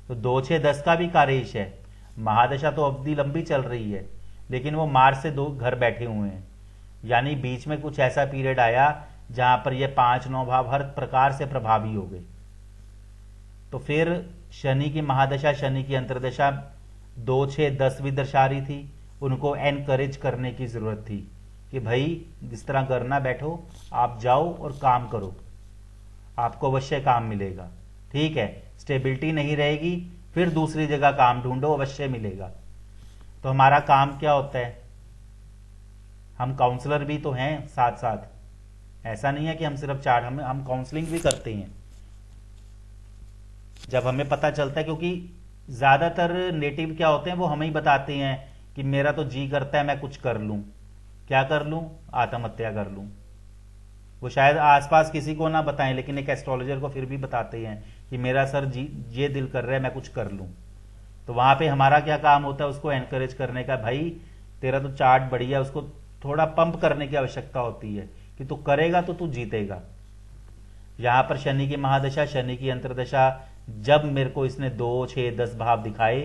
तो 2-6-10 का भी कारेश है। महादशा तो अवधि लंबी चल रही है, लेकिन वो मार्च से 2 घर बैठे हुए हैं, यानी बीच में कुछ ऐसा पीरियड आया जहां पर ये 5-9 भाव हर प्रकार से प्रभावी हो गए। तो फिर शनि की महादशा, शनि की अंतर्दशा 2-6-10 भी दर्शा रही थी, उनको एनकरेज करने की जरूरत थी कि भाई इस तरह करना बैठो, आप जाओ और काम करो, आपको अवश्य काम मिलेगा। ठीक है, स्टेबिलिटी नहीं रहेगी, फिर दूसरी जगह काम ढूंढो, अवश्य मिलेगा। तो हमारा काम क्या होता है? हम काउंसलर भी तो हैं साथ साथ, ऐसा नहीं है कि हम सिर्फ चार्ट, हम काउंसलिंग भी करते हैं जब हमें पता चलता है, क्योंकि ज्यादातर नेटिव क्या होते हैं वो हमें ही बताते हैं कि मेरा तो जी करता है मैं कुछ कर लूं। क्या कर लूं? आत्महत्या कर लूं। वो शायद आसपास किसी को ना बताएं, लेकिन एक एस्ट्रोलॉजर को फिर भी बताते हैं कि मेरा सर जी ये दिल कर रहा है मैं कुछ कर लूं। तो वहां पे हमारा क्या काम होता है? उसको एनकरेज करने का, भाई तेरा तो चार्ट बढ़िया, उसको थोड़ा पंप करने की आवश्यकता होती है कि तू करेगा तो तू जीतेगा। यहां पर शनि की महादशा, शनि की अंतर्दशा, जब मेरे को इसने 2, 6, 10 भाव दिखाए,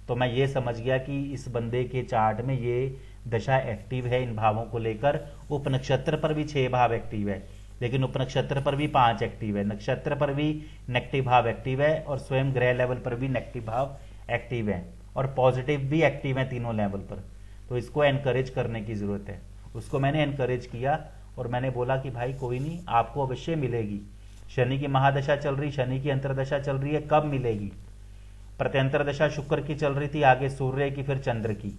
तो मैं ये समझ गया कि इस बंदे के चार्ट में ये दशा एक्टिव है इन भावों को लेकर। उप नक्षत्र पर भी 6 भाव एक्टिव है, लेकिन उप नक्षत्र पर भी 5 एक्टिव है, नक्षत्र पर भी नेगेटिव भाव एक्टिव है, और स्वयं ग्रह लेवल पर भी नेगेटिव भाव एक्टिव है, और पॉजिटिव भी एक्टिव है तीनों लेवल पर। तो इसको एनकरेज करने की जरूरत है। उसको मैंने एनकरेज किया और मैंने बोला कि भाई कोई नहीं, आपको अवश्य मिलेगी। शनि की महादशा चल रही, शनि की अंतर्दशा चल रही है, कब मिलेगी? प्रत्यंतर दशा शुक्र की चल रही थी, आगे सूर्य की, फिर चंद्र की।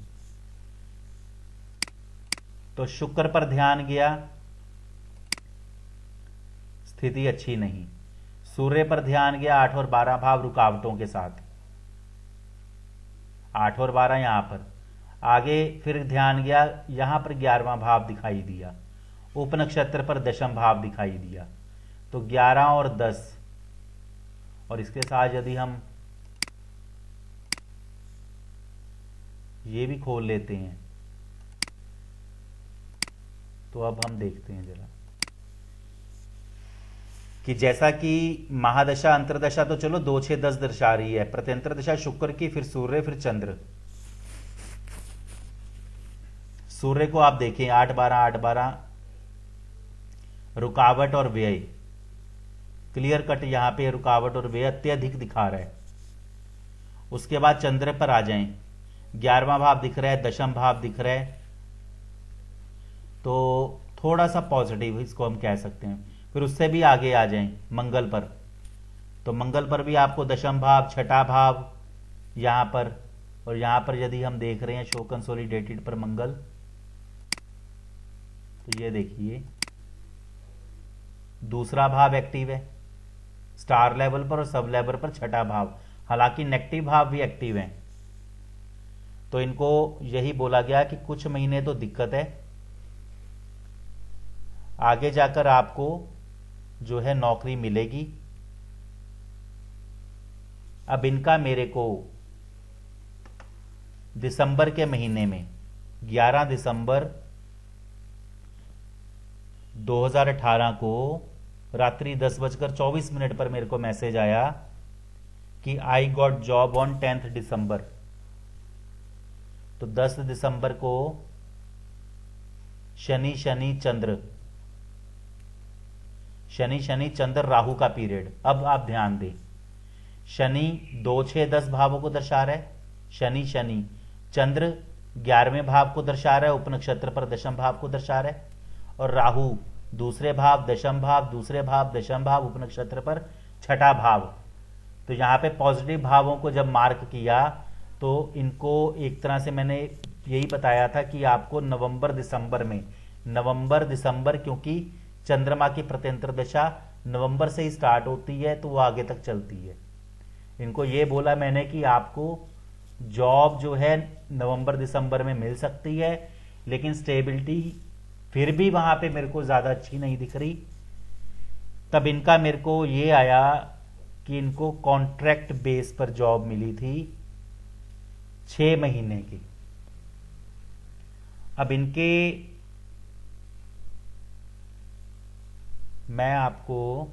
तो शुक्र पर ध्यान गया, स्थिति अच्छी नहीं। सूर्य पर ध्यान गया, 8 और 12 भाव रुकावटों के साथ, 8 और 12 यहां पर। आगे फिर ध्यान गया, यहां पर 11वां भाव दिखाई दिया, उप नक्षत्र पर 10वां भाव दिखाई दिया। तो 11 और 10, और इसके साथ यदि हम ये भी खोल लेते हैं, तो अब हम देखते हैं जरा कि जैसा कि महादशा अंतरदशा तो चलो 2, 6, 10 दर्शा रही है, प्रत्यंतर दशा शुक्र की, फिर सूर्य, फिर चंद्र। सूर्य को आप देखें 8, 12, 8, 12, रुकावट और व्यय, क्लियर कट यहां पे रुकावट और व्यय अत्यधिक दिखा रहा है। उसके बाद चंद्र पर आ जाएं, 11वां भाव दिख रहा है, 10वां भाव दिख रहा है, तो थोड़ा सा पॉजिटिव इसको हम कह सकते हैं। फिर उससे भी आगे आ जाएं मंगल पर, तो मंगल पर भी आपको 10वां भाव, 6ठा भाव यहां पर, और यहां पर यदि हम देख रहे हैं शो कंसोलिडेटेड पर मंगल, तो ये देखिए दूसरा भाव एक्टिव है स्टार लेवल पर, और सब लेवल पर 6ठा भाव, हालांकि नेगेटिव भाव भी एक्टिव हैं। तो इनको यही बोला गया कि कुछ महीने तो दिक्कत है, आगे जाकर आपको जो है नौकरी मिलेगी। अब इनका मेरे को दिसंबर के महीने में 11 दिसंबर 2018 को रात्रि 10:24 पर मेरे को मैसेज आया कि I got job on 10th दिसंबर। तो 10 दिसंबर को शनि शनि चंद्र राहु का पीरियड। अब आप ध्यान दें, शनि 2 6 10 भावों को दर्शा रहा है, शनि चंद्र 11वें भाव को दर्शा रहा है, उपनक्षत्र पर दशम भाव को दर्शा रहा है, और राहु दूसरे भाव दशम भाव, दूसरे भाव दशम भाव, उपनक्षत्र पर छठा भाव। तो यहां पे पॉजिटिव भावों को जब मार्क किया तो इनको एक तरह से मैंने यही बताया था कि आपको नवंबर दिसंबर क्योंकि चंद्रमा की प्रत्यंतर दशा नवंबर से ही स्टार्ट होती है तो वो आगे तक चलती है। इनको ये बोला मैंने कि आपको जॉब जो है नवंबर दिसंबर में मिल सकती है, लेकिन स्टेबिलिटी फिर भी वहां पे मेरे को ज्यादा अच्छी नहीं दिख रही। तब इनका मेरे को ये आया कि इनको कॉन्ट्रैक्ट बेस पर जॉब मिली थी 6 महीने की। अब इनके मैं आपको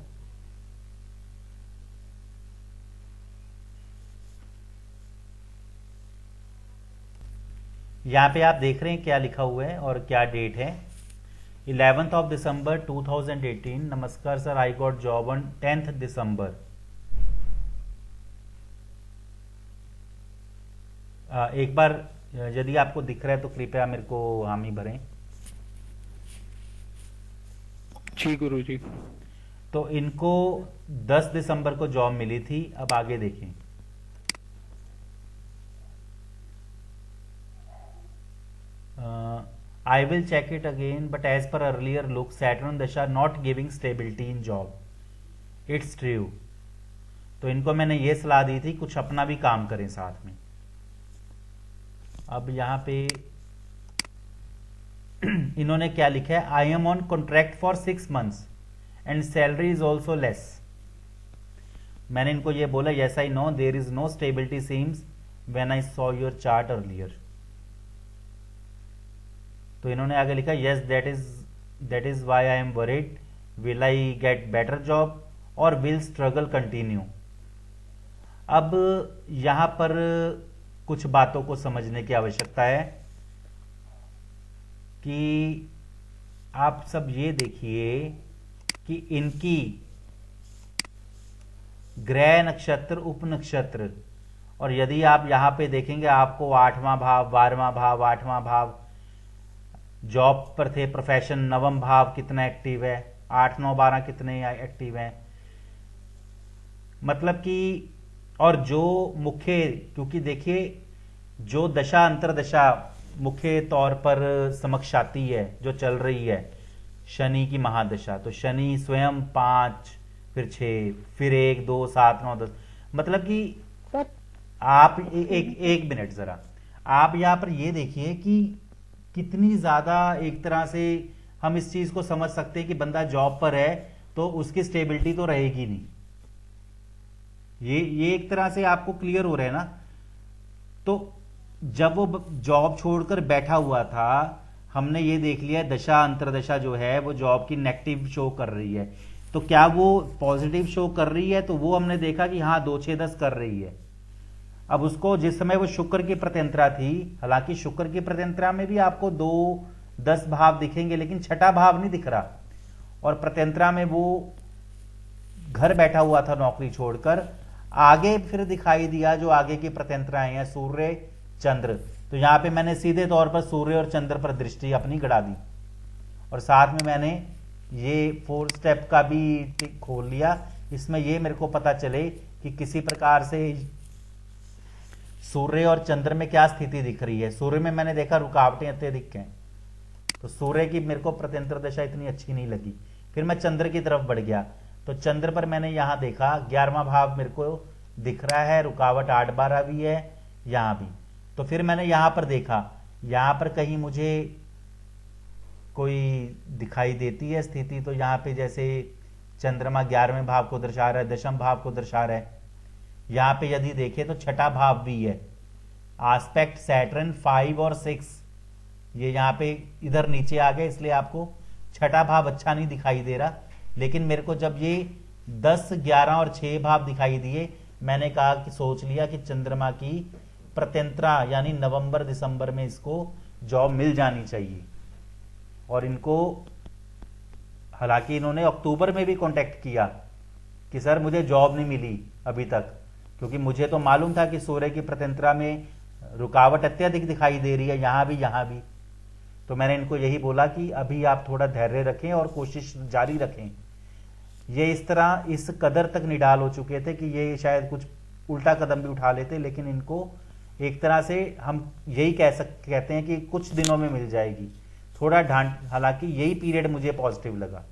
यहां पे आप देख रहे हैं क्या लिखा हुआ है और क्या डेट है। 11th of December 2018। नमस्कार sir, I got job on 10th दिसंबर। एक बार यदि आपको दिख रहा है तो कृपया मेरे को हामी भरें। जी गुरु जी। तो इनको 10 दिसंबर को जॉब मिली थी। अब आगे देखें, I will check it again, but as per earlier look, Saturn दशा not giving stability in job. It's true। तो इनको मैंने ये सलाह दी थी कुछ अपना भी काम करें साथ में। अब यहाँ पे इन्होंने क्या लिखा है, I am on contract for 6 months and salary is also less. मैंने इनको ये बोला, yes I know there is no stability seems when I saw your chart earlier. तो इन्होंने आगे लिखा, yes that is why I am worried, will I get better job और will struggle continue. अब यहां पर कुछ बातों को समझने की आवश्यकता है कि आप सब ये देखिए कि इनकी ग्रह नक्षत्र उप नक्षत्र, और यदि आप यहां पे देखेंगे आपको 8वां भाव 12वां भाव 8वां भाव जॉब पर थे, प्रोफेशन 9वां भाव कितना एक्टिव है, 8 9 12 कितने एक्टिव हैं। मतलब कि और जो मुख्य, क्योंकि देखिए जो दशा अंतरदशा मुख्य तौर पर समक्ष आती है जो चल रही है शनि की महादशा, तो शनि स्वयं 5 फिर 6 फिर 1 2 7 9 10, मतलब कि सर आप एक मिनट जरा, आप यहां पर ये देखिए कि कितनी ज्यादा एक तरह से हम इस चीज को समझ सकते हैं कि बंदा जॉब पर है तो उसकी स्टेबिलिटी तो रहेगी नहीं। ये एक तरह से आपको क्लियर हो रहा है ना। तो जब वो जॉब छोड़कर बैठा हुआ था, हमने ये देख लिया दशा अंतरदशा जो है वो जॉब की नेगेटिव शो कर रही है, तो क्या वो पॉजिटिव शो कर रही है? तो वो हमने देखा कि हाँ 2 6 10 कर रही है। अब उसको जिस समय वो शुक्र की प्रत्यंतरा थी, हालांकि शुक्र की प्रत्यंतरा में भी आपको 2 10 भाव दिखेंगे लेकिन छठा भाव नहीं दिख रहा, और प्रत्यंतरा में वो घर बैठा हुआ था नौकरी छोड़कर। आगे फिर दिखाई दिया जो आगे की प्रत्यंतराएं हैं सूर्य चंद्र, तो यहां पे मैंने सीधे तौर पर सूर्य और चंद्र पर दृष्टि अपनी गड़ा दी, और साथ में मैंने ये 4 स्टेप का भी टिक खोल लिया। इसमें ये मेरे को पता चले कि किसी प्रकार से सूर्य और चंद्र में क्या स्थिति दिख रही है। सूर्य में मैंने देखा रुकावटें अत्यधिक हैं, तो सूर्य की मेरे को प्रत्यंतर दशा इतनी अच्छी नहीं लगी। फिर मैं चंद्र की तरफ बढ़ गया, तो चंद्र पर मैंने यहां देखा 11वां भाव मेरे को दिख रहा है, रुकावट 8 12 भी है यहां भी। तो फिर मैंने यहां पर देखा, यहां पर कहीं मुझे कोई दिखाई देती है स्थिति, तो यहां पे जैसे चंद्रमा 11वें भाव को दर्शा रहा है, दशम भाव को दर्शा रहा है। यहां पे यदि देखें तो छठा भाव भी है, आस्पेक्ट सैटर्न 5 और 6, ये यहाँ पे इधर नीचे आ गए, इसलिए आपको छठा भाव अच्छा नहीं दिखाई दे रहा। लेकिन मेरे को जब ये 10, 11 और 6 भाव दिखाई दिए, मैंने कहा कि सोच लिया कि चंद्रमा की प्रत्यंतरा यानी नवंबर दिसंबर में इसको जॉब मिल जानी चाहिए। और इनको हालांकि इन्होंने अक्टूबर में भी कांटेक्ट किया कि सर मुझे जॉब नहीं मिली अभी तक, क्योंकि मुझे तो मालूम था कि सूर्य की प्रत्यंतरा में रुकावट अत्यधिक दिखाई दे रही है, यहां भी। तो मैंने इनको यही बोला कि अभी आप थोड़ा धैर्य रखें और कोशिश जारी रखें। ये इस तरह इस कदर तक निडाल हो चुके थे कि ये शायद कुछ उल्टा कदम भी उठा लेते, लेकिन इनको एक तरह से हम यही कहते हैं कि कुछ दिनों में मिल जाएगी, थोड़ा ढांट। हालांकि यही पीरियड मुझे पॉजिटिव लगा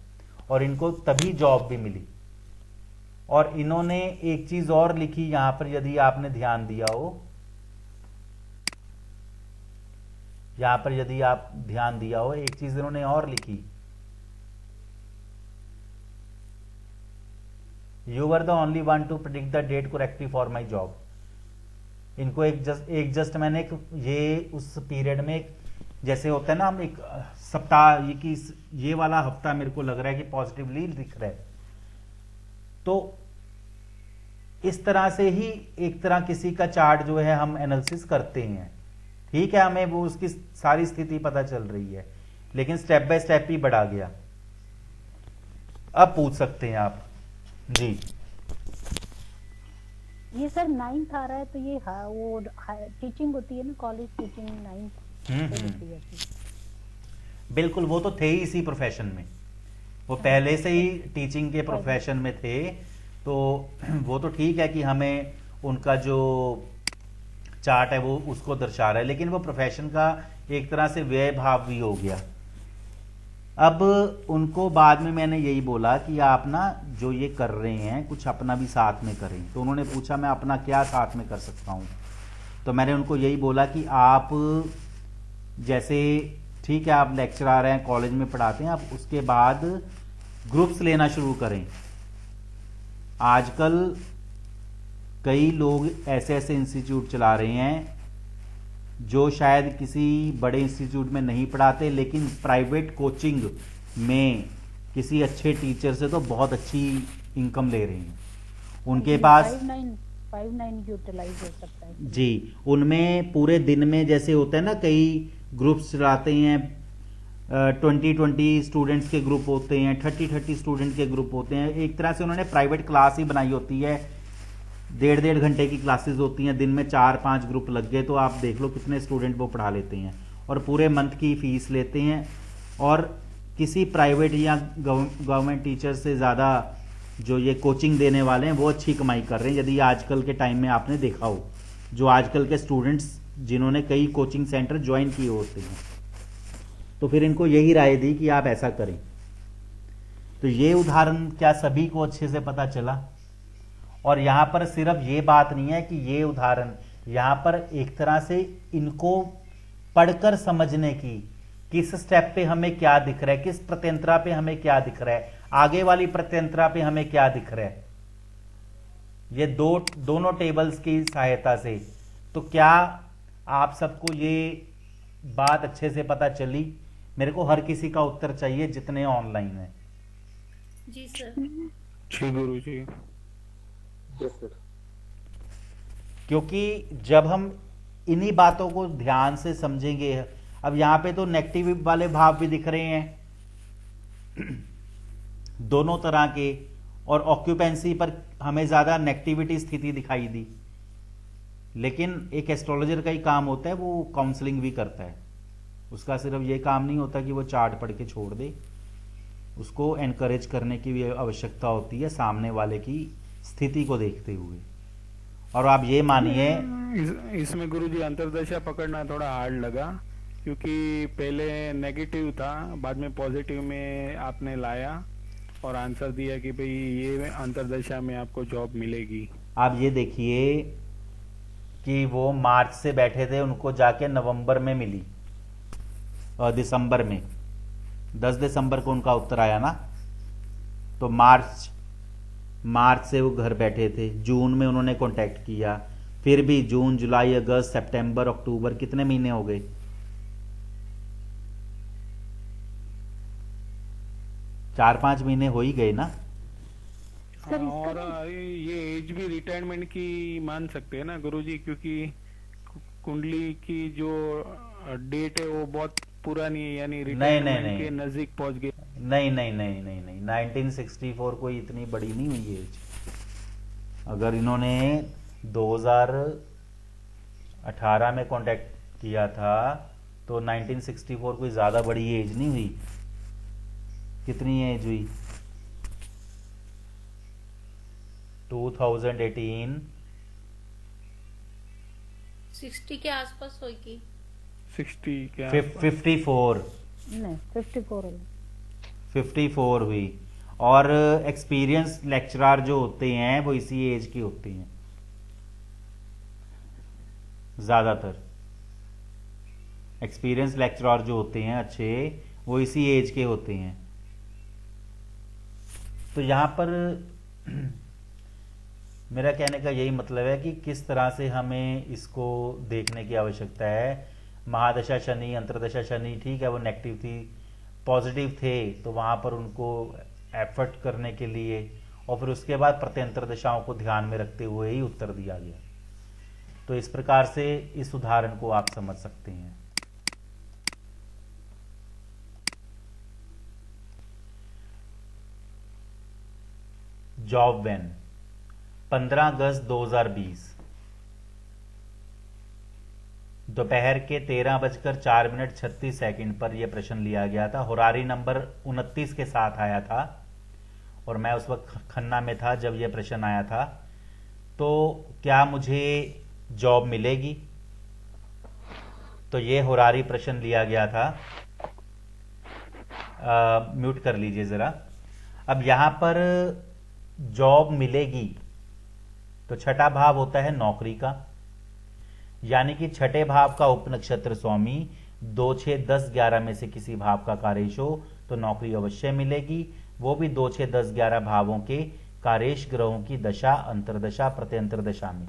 और इनको तभी जॉब भी मिली। और इन्होंने एक चीज और लिखी यहां पर, यदि आपने ध्यान दिया हो, यहां पर यदि आप ध्यान दिया हो, एक चीज इन्होंने और लिखी, you were the only one to predict the date correctly for my job. इनको एक जस्ट मैंने ये उस पीरियड में जैसे होता है ना, हम एक सप्ताह ये वाला हफ्ता मेरे को लग रहा है कि पॉजिटिवली दिख रहा है। तो इस तरह से ही एक तरह किसी का चार्ट जो है हम एनालिसिस करते हैं। ठीक है, हमें वो उसकी सारी स्थिति पता चल रही है, लेकिन स्टेप बाय स्टेप ही बढ़ा गया। अब पूछ सकते हैं आप जी। ये सर 9th आ रहा है, तो ये वो टीचिंग होती है ना, कॉलेज टीचिंग 9th होती है। बिल्कुल, वो तो थे ही इसी प्रोफेशन में, वो पहले से ही टीचिंग के प्रोफेशन में थे। तो वो तो ठीक है कि हमें उनका जो चार्ट है वो उसको दर्शा रहा है, लेकिन वो प्रोफेशन का एक तरह से व्यय भाव भी हो गया। अब उनको बाद में मैंने यही बोला कि आप ना जो ये कर रहे हैं कुछ अपना भी साथ में करें। तो उन्होंने पूछा मैं अपना क्या साथ में कर सकता हूं। तो मैंने उनको यही बोला कि आप जैसे ठीक है आप लेक्चर आ रहे हैं, कॉलेज में पढ़ाते हैं, आप उसके बाद ग्रुप्स लेना शुरू करें। आजकल कई लोग ऐसे ऐसे इंस्टीट्यूट चला रहे हैं जो शायद किसी बड़े इंस्टीट्यूट में नहीं पढ़ाते, लेकिन प्राइवेट कोचिंग में किसी अच्छे टीचर से तो बहुत अच्छी इनकम ले रहे हैं। उनके पास 5-9 यूटिलाइज हो सकता है जी। उनमें पूरे दिन में जैसे होता है ना, कई ग्रुप्स चलाते हैं, 20-20 स्टूडेंट्स के ग्रुप होते हैं, 30-30 स्टूडेंट के ग्रुप होते हैं। एक तरह से उन्होंने प्राइवेट क्लास ही बनाई होती है, 1.5 घंटे की क्लासेस होती हैं, दिन में 4-5 ग्रुप लग गए तो आप देख लो कितने स्टूडेंट वो पढ़ा लेते हैं और पूरे मंथ की फीस लेते हैं। और किसी प्राइवेट या गवर्नमेंट टीचर से ज़्यादा जो ये कोचिंग देने वाले हैं वो अच्छी कमाई कर रहे हैं। यदि आजकल के टाइम में आपने देखा हो, जो आजकल के स्टूडेंट्स जिन्होंने कई कोचिंग सेंटर ज्वाइन किए होते हैं, तो फिर इनको यही राय दी कि आप ऐसा करें। तो ये उदाहरण क्या सभी को अच्छे से पता चला? और यहां पर सिर्फ ये बात नहीं है कि ये उदाहरण, यहां पर एक तरह से इनको पढ़कर समझने की, किस स्टेप पे हमें क्या दिख रहा है, किस प्रत्यंतरा पे हमें क्या दिख रहा है, आगे वाली प्रत्यंतरा पे हमें क्या दिख रहा है, ये दोनों टेबल्स की सहायता से। तो क्या आप सबको ये बात अच्छे से पता चली? मेरे को हर किसी का उत्तर चाहिए जितने ऑनलाइन है। जी सर। जी गुरु जी। Yes sir. क्योंकि जब हम इन्हीं बातों को ध्यान से समझेंगे, अब यहां पे तो नेगेटिव वाले भाव भी दिख रहे हैं दोनों तरह के, और ऑक्यूपेंसी पर हमें ज्यादा नेगेटिविटी स्थिति दिखाई दी। लेकिन एक एस्ट्रोलॉजर का ही काम होता है, वो काउंसलिंग भी करता है। उसका सिर्फ ये काम नहीं होता कि वो चार्ट पढ़ के छोड़ दे, उसको एनकरेज करने की भी आवश्यकता होती है सामने वाले की स्थिति को देखते हुए। और आप ये मानिए इसमें गुरुजी अंतर्दशा पकड़ना थोड़ा हार्ड लगा, क्योंकि पहले नेगेटिव था, बाद में पॉजिटिव में आपने लाया और आंसर दिया कि भाई ये अंतर्दशा में आपको जॉब मिलेगी। आप ये देखिए कि वो मार्च से बैठे थे, उनको जाके नवंबर में मिली और दिसंबर में, 10 दिसंबर को उनका उत्तर आया ना। तो मार्च से वो घर बैठे थे, जून में उन्होंने कांटेक्ट किया, फिर भी जून जुलाई अगस्त सितंबर अक्टूबर कितने महीने हो गए? 4-5 महीने हो ही गए ना। सर और इसका ये एज भी रिटायरमेंट की मान सकते हैं ना गुरुजी, क्योंकि कुंडली की जो डेट है वो बहुत पुरानी है, यानी नहीं नहीं रिटायरमेंट के नहीं नजदीक पहुंच गए। नहीं नहीं नहीं नहीं नहीं 1964 कोई इतनी बड़ी नहीं हुई एज। अगर इन्होंने 2018 में कांटेक्ट किया था तो 1964 कोई ज़्यादा बड़ी एज नहीं हुई। कितनी एज हुई? 2018 60 के आसपास होगी। 60 क्या? 54 नहीं 54 54 हुई। और एक्सपीरियंस लेक्चरर जो होते हैं वो इसी एज के होते हैं ज़्यादातर। एक्सपीरियंस लेक्चरर जो होते हैं अच्छे, वो इसी एज के होते हैं। तो यहाँ पर मेरा कहने का यही मतलब है कि किस तरह से हमें इसको देखने की आवश्यकता है। महादशा शनि, अंतरदशा शनि, ठीक है वो नेगेटिव थी, पॉजिटिव थे तो वहाँ पर उनको एफर्ट करने के लिए, और फिर उसके बाद प्रत्यंतर दशाओं को ध्यान में रखते हुए ही उत्तर दिया गया। तो इस प्रकार से इस उदाहरण को आप समझ सकते हैं। जॉब वैन 15 अगस्त 2020 दोपहर के 13:04 पर यह प्रश्न लिया गया था। हुरारी नंबर 29 के साथ आया था और मैं उस वक्त खन्ना में था जब यह प्रश्न आया था। तो क्या मुझे जॉब मिलेगी? तो यह हुरारी प्रश्न लिया गया था। म्यूट कर लीजिए जरा। अब यहां पर जॉब मिलेगी तो छठा भाव होता है नौकरी का, यानी कि छठे भाव का उपनक्षत्र स्वामी 2, 6, 10, 11 में से किसी भाव का कार्येश हो तो नौकरी अवश्य मिलेगी, वो भी 2, 6, 10, 11 भावों के कार्येश ग्रहों की दशा, अंतरदशा, प्रत्यंतर दशा में।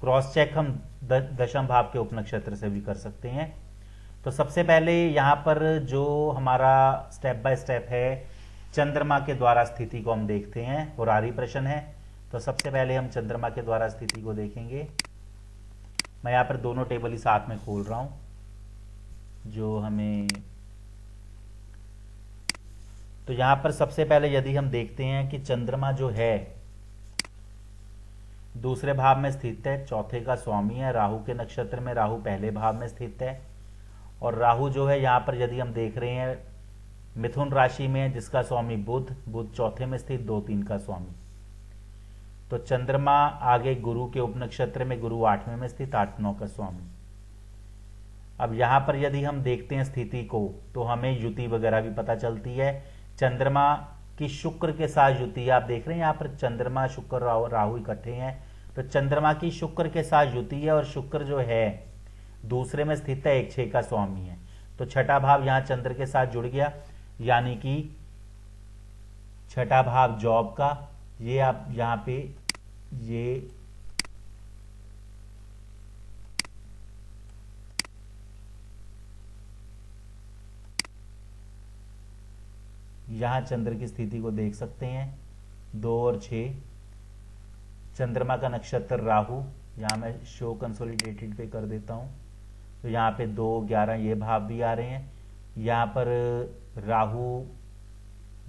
क्रॉस चेक हम दशम भाव के उपनक्षत्र से भी कर सकते हैं। तो सबसे पहले यहां पर जो हमारा स्टेप बाय स्टेप है, चंद्रमा के द्वारा स्थिति को हम देखते हैं। हुरारी प्रश्न है तो सबसे पहले हम चंद्रमा के द्वारा स्थिति को देखेंगे। मैं यहां पर दोनों टेबल ही साथ में खोल रहा हूं जो हमें। तो यहां पर सबसे पहले यदि हम देखते हैं कि चंद्रमा जो है दूसरे भाव में स्थित है, चौथे का स्वामी है, राहु के नक्षत्र में, राहु पहले भाव में स्थित है। और राहु जो है यहां पर यदि हम देख रहे हैं मिथुन राशि में, जिसका स्वामी बुध, बुध चौथे में स्थित, 2, 3 का स्वामी। तो चंद्रमा आगे गुरु के उपनक्षत्र में, गुरु 8वें में स्थित, 8, 9 का स्वामी। अब यहां पर यदि हम देखते हैं स्थिति को तो हमें युति वगैरह भी पता चलती है। चंद्रमा की शुक्र के साथ युति, आप देख रहे हैं यहां पर चंद्रमा, शुक्र, राहु इकट्ठे हैं। तो चंद्रमा की शुक्र के साथ युति है और शुक्र जो है दूसरे में स्थित है, 1, 6 का स्वामी है। तो छठा भाव यहां चंद्र के साथ जुड़ गया, यानी कि छठा भाव जॉब का। ये आप यहां पे ये यहां चंद्र की स्थिति को देख सकते हैं, 2 और 6। चंद्रमा का नक्षत्र राहु, यहां मैं शो कंसोलिडेटेड पे कर देता हूं। तो यहां पे 2, 11 ये भाव भी आ रहे हैं। यहां पर राहु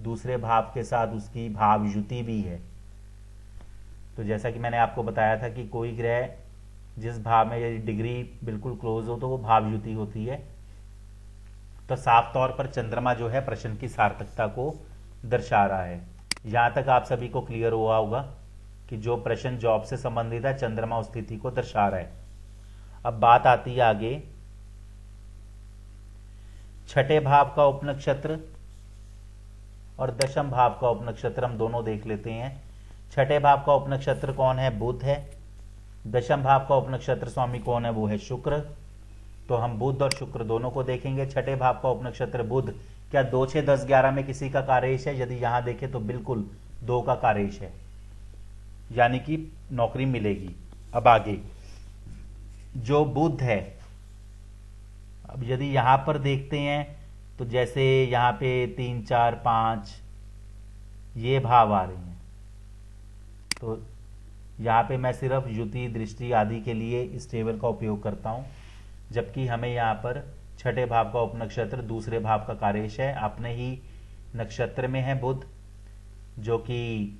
दूसरे भाव के साथ उसकी भाव युति भी है। तो जैसा कि मैंने आपको बताया था कि कोई ग्रह जिस भाव में यदि डिग्री बिल्कुल क्लोज हो तो वो भाव युति होती है। तो साफ तौर पर चंद्रमा जो है प्रश्न की सार्थकता को दर्शा रहा है। यहां तक आप सभी को क्लियर हुआ होगा कि जो प्रश्न जॉब से संबंधित है चंद्रमा उस स्थिति को दर्शा रहा है। अब बात आती है आगे छठे भाव का उपनक्षत्र और दशम भाव का उपनक्षत्र, हम दोनों देख लेते हैं। छठे भाव का उपनक्षत्र कौन है? बुध है। दशम भाव का उपनक्षत्र स्वामी कौन है? वो है शुक्र। तो हम बुध और शुक्र दोनों को देखेंगे। छठे भाव का उपनक्षत्र बुध, क्या 2, 6, 10, 11 में किसी का कार्येश है? यदि यहां देखें तो बिल्कुल 2 का कार्येश है, यानी कि नौकरी मिलेगी। अब आगे जो बुध है, अब यदि यहां पर देखते हैं तो जैसे यहां पे 3 4 5 ये भाव आ रहे हैं, तो यहां पे मैं सिर्फ युति दृष्टि आदि के लिए इस टेबल का उपयोग करता हूं, जबकि हमें यहां पर छठे भाव का उपनक्षत्र दूसरे भाव का कार्येश है, अपने ही नक्षत्र में है बुध, जो कि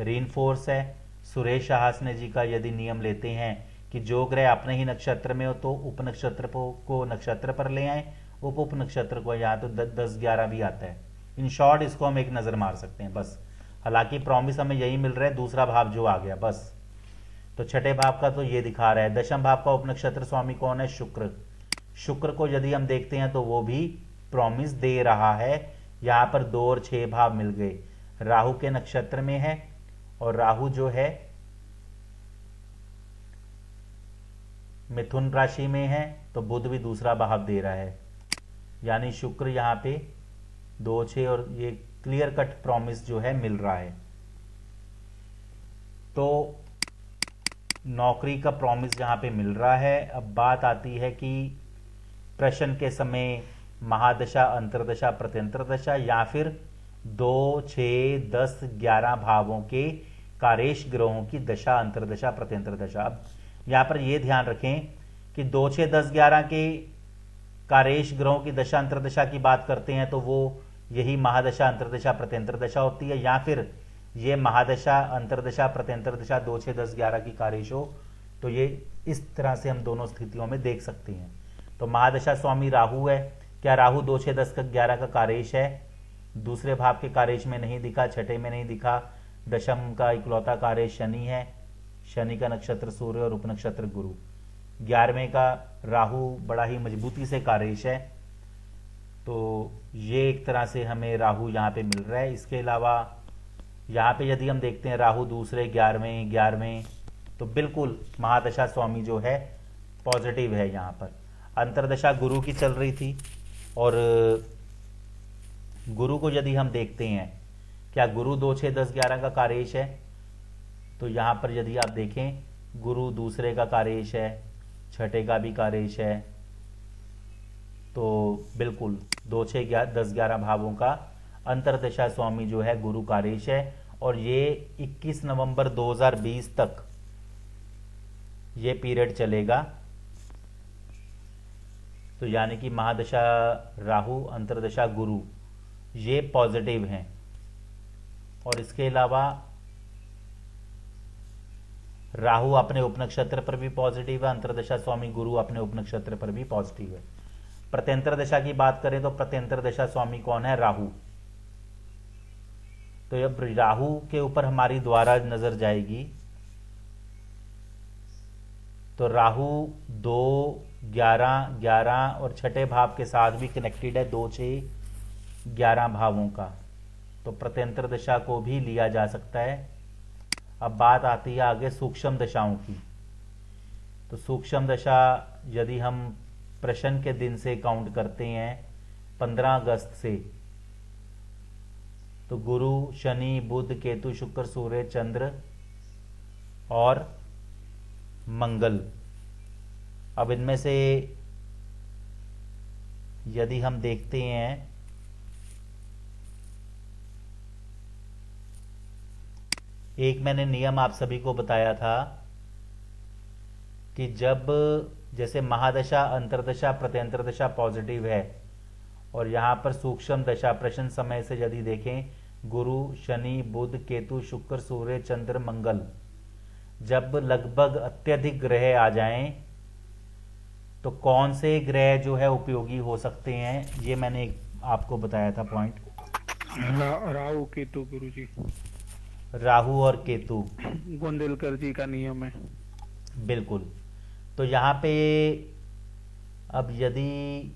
रीनफोर्स है। सुरेश हासने जी का यदि नियम लेते हैं कि जो ग्रह अपने ही नक्षत्र में हो तो उपनक्षत्र को नक्षत्र पर ले आए, उप नक्षत्र को यहाँ तो 10 11 भी आता है। इन शॉर्ट इसको हम एक नजर मार सकते हैं बस। हालांकि प्रॉमिस हमें यही मिल रहा है, दूसरा भाव जो आ गया बस। तो छठे भाव का तो ये दिखा रहा है। दशम भाव का उपनक्षत्र स्वामी कौन है? शुक्र। शुक्र को यदि हम देखते हैं तो वो भी प्रॉमिस दे रहा है। यहां पर 2 और 6 भाव मिल गए, राहु के नक्षत्र में है और राहु जो है मिथुन राशि में है, तो बुध भी दूसरा भाव दे रहा है, यानी शुक्र यहां पे 2 6 और ये क्लियर कट प्रॉमिस जो है मिल रहा है। तो नौकरी का प्रॉमिस यहां पे मिल रहा है। अब बात आती है कि प्रश्न के समय महादशा, अंतरदशा, प्रत्यंतर दशा या फिर 2 6 10 11 भावों के कार्येश ग्रहों की दशा, अंतरदशा, प्रत्यंतर दशा। अब यहां पर यह ध्यान रखें कि 2 6 10 11 के कार्येश ग्रहों की दशा अंतरदशा की बात करते हैं तो वो यही महादशा, अंतरदशा, प्रत्यंतर दशा होती है, या फिर ये महादशा, अंतरदशा, प्रत्यंतर दशा 2 6 10 11 की कार्येश हो, तो ये इस तरह से हम दोनों स्थितियों में देख सकते हैं। तो महादशा स्वामी राहु है, क्या राहु 2 6 10 11 का कार्येश है? दूसरे भाव के कार्येश में नहीं दिखा, छठे में नहीं दिखा। दशम का इकलौता कार्येश शनि है, शनि का नक्षत्र सूर्य और उपनक्षत्र गुरु। 11वें का राहु बड़ा ही मजबूती से कार्येश है, तो ये एक तरह से हमें राहु यहाँ पे मिल रहा है। इसके अलावा यहाँ पे यदि हम देखते हैं राहु दूसरे 11वें, तो बिल्कुल महादशा स्वामी जो है पॉजिटिव है। यहाँ पर अंतरदशा गुरु की चल रही थी, और गुरु को यदि हम देखते हैं, क्या गुरु 2 6 10 11 का कार्येश है? तो यहाँ पर यदि आप देखें गुरु दूसरे का कार्येश है, छठे का भी कार्येश है, तो बिल्कुल 2 6 10 11 भावों का अंतरदशा स्वामी जो है गुरु कार्येश है, और ये 21 नवंबर 2020 तक ये पीरियड चलेगा। तो यानी कि महादशा राहु, अंतरदशा गुरु ये पॉजिटिव हैं। और इसके अलावा राहु अपने उपनक्षत्र पर भी पॉजिटिव है, अंतरदशा स्वामी गुरु अपने उपनक्षत्र पर भी पॉजिटिव है। प्रत्यंतर दशा की बात करें तो प्रत्यंतर दशा स्वामी कौन है? राहु। तो अब राहु के ऊपर हमारी द्वारा नजर जाएगी, तो राहु 2 11 11 और छठे भाव के साथ भी कनेक्टेड है, 2 6 11 भावों का, तो प्रत्यंतर दशा को भी लिया जा सकता है। अब बात आती है आगे सूक्ष्म दशाओं की। तो सूक्ष्म दशा यदि हम प्रश्न के दिन से काउंट करते हैं 15 अगस्त से, तो गुरु, शनि, बुध, केतु, शुक्र, सूर्य, चंद्र और मंगल। अब इनमें से यदि हम देखते हैं, एक मैंने नियम आप सभी को बताया था कि जब जैसे महादशा, अंतरदशा, प्रत्यंतर दशा पॉजिटिव है, और यहां पर सूक्ष्म दशा प्रश्न समय से यदि देखें गुरु, शनि, बुध, केतु, शुक्र, सूर्य, चंद्र, मंगल, जब लगभग अत्यधिक ग्रह आ जाएं तो कौन से ग्रह जो है उपयोगी हो सकते हैं, ये मैंने आपको बताया था पॉइंट। राहु केतु गुरुजी, राहु और केतु, गोंदेलकर जी का नियम है। बिल्कुल। तो यहां पे अब यदि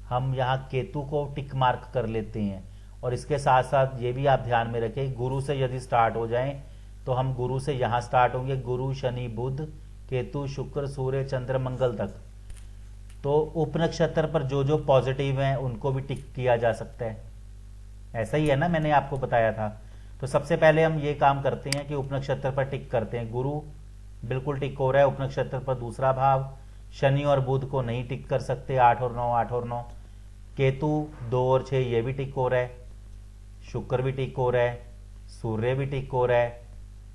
हम यहां केतु को टिक मार्क कर लेते हैं, और इसके साथ साथ ये भी आप ध्यान में रखें गुरु से यदि स्टार्ट हो जाएं तो हम गुरु से यहां स्टार्ट होंगे, गुरु, शनि, बुध, केतु, शुक्र, सूर्य, चंद्र, मंगल तक। तो उपनक्षत्र पर जो जो पॉजिटिव हैं उनको भी टिक किया जा सकता है। ऐसा ही है ना, मैंने आपको बताया था। तो सबसे पहले हम ये काम करते हैं कि उपनक्षत्र पर टिक करते हैं। गुरु बिल्कुल टिक हो रहा है, उपनक्षत्र पर दूसरा भाव। शनि और बुध को नहीं टिक कर सकते, 8 और 9, 8 और 9। केतु 2 और 6 ये भी टिक हो रहा है। शुक्र भी टिक हो रहा है, सूर्य भी टिक हो रहा है,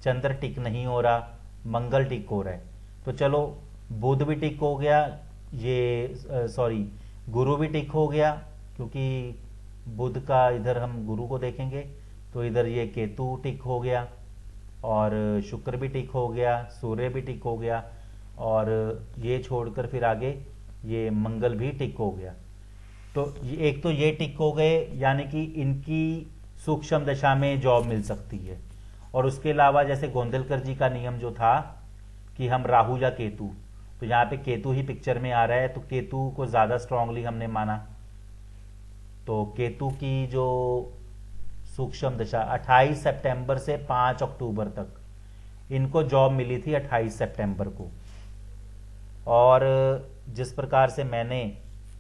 चंद्र टिक नहीं हो रहा, मंगल टिक हो रहा है। तो चलो बुध भी टिक हो गया, ये सॉरी गुरु भी टिक हो गया, क्योंकि बुध का इधर हम गुरु को देखेंगे तो इधर ये केतु टिक हो गया, और शुक्र भी टिक हो गया, सूर्य भी टिक हो गया, और ये छोड़कर फिर आगे ये मंगल भी टिक हो गया। तो एक तो ये टिक हो गए, यानी कि इनकी सूक्ष्म दशा में जॉब मिल सकती है। और उसके अलावा जैसे गोंदलकर जी का नियम जो था कि हम राहु या केतु, तो यहाँ पे केतु ही पिक्चर में आ रहा है, तो केतु को ज्यादा स्ट्रांगली हमने माना। तो केतु की जो सूक्ष्म दशा 28 सितंबर से 5 अक्टूबर तक, इनको जॉब मिली थी 28 सितंबर को। और जिस प्रकार से मैंने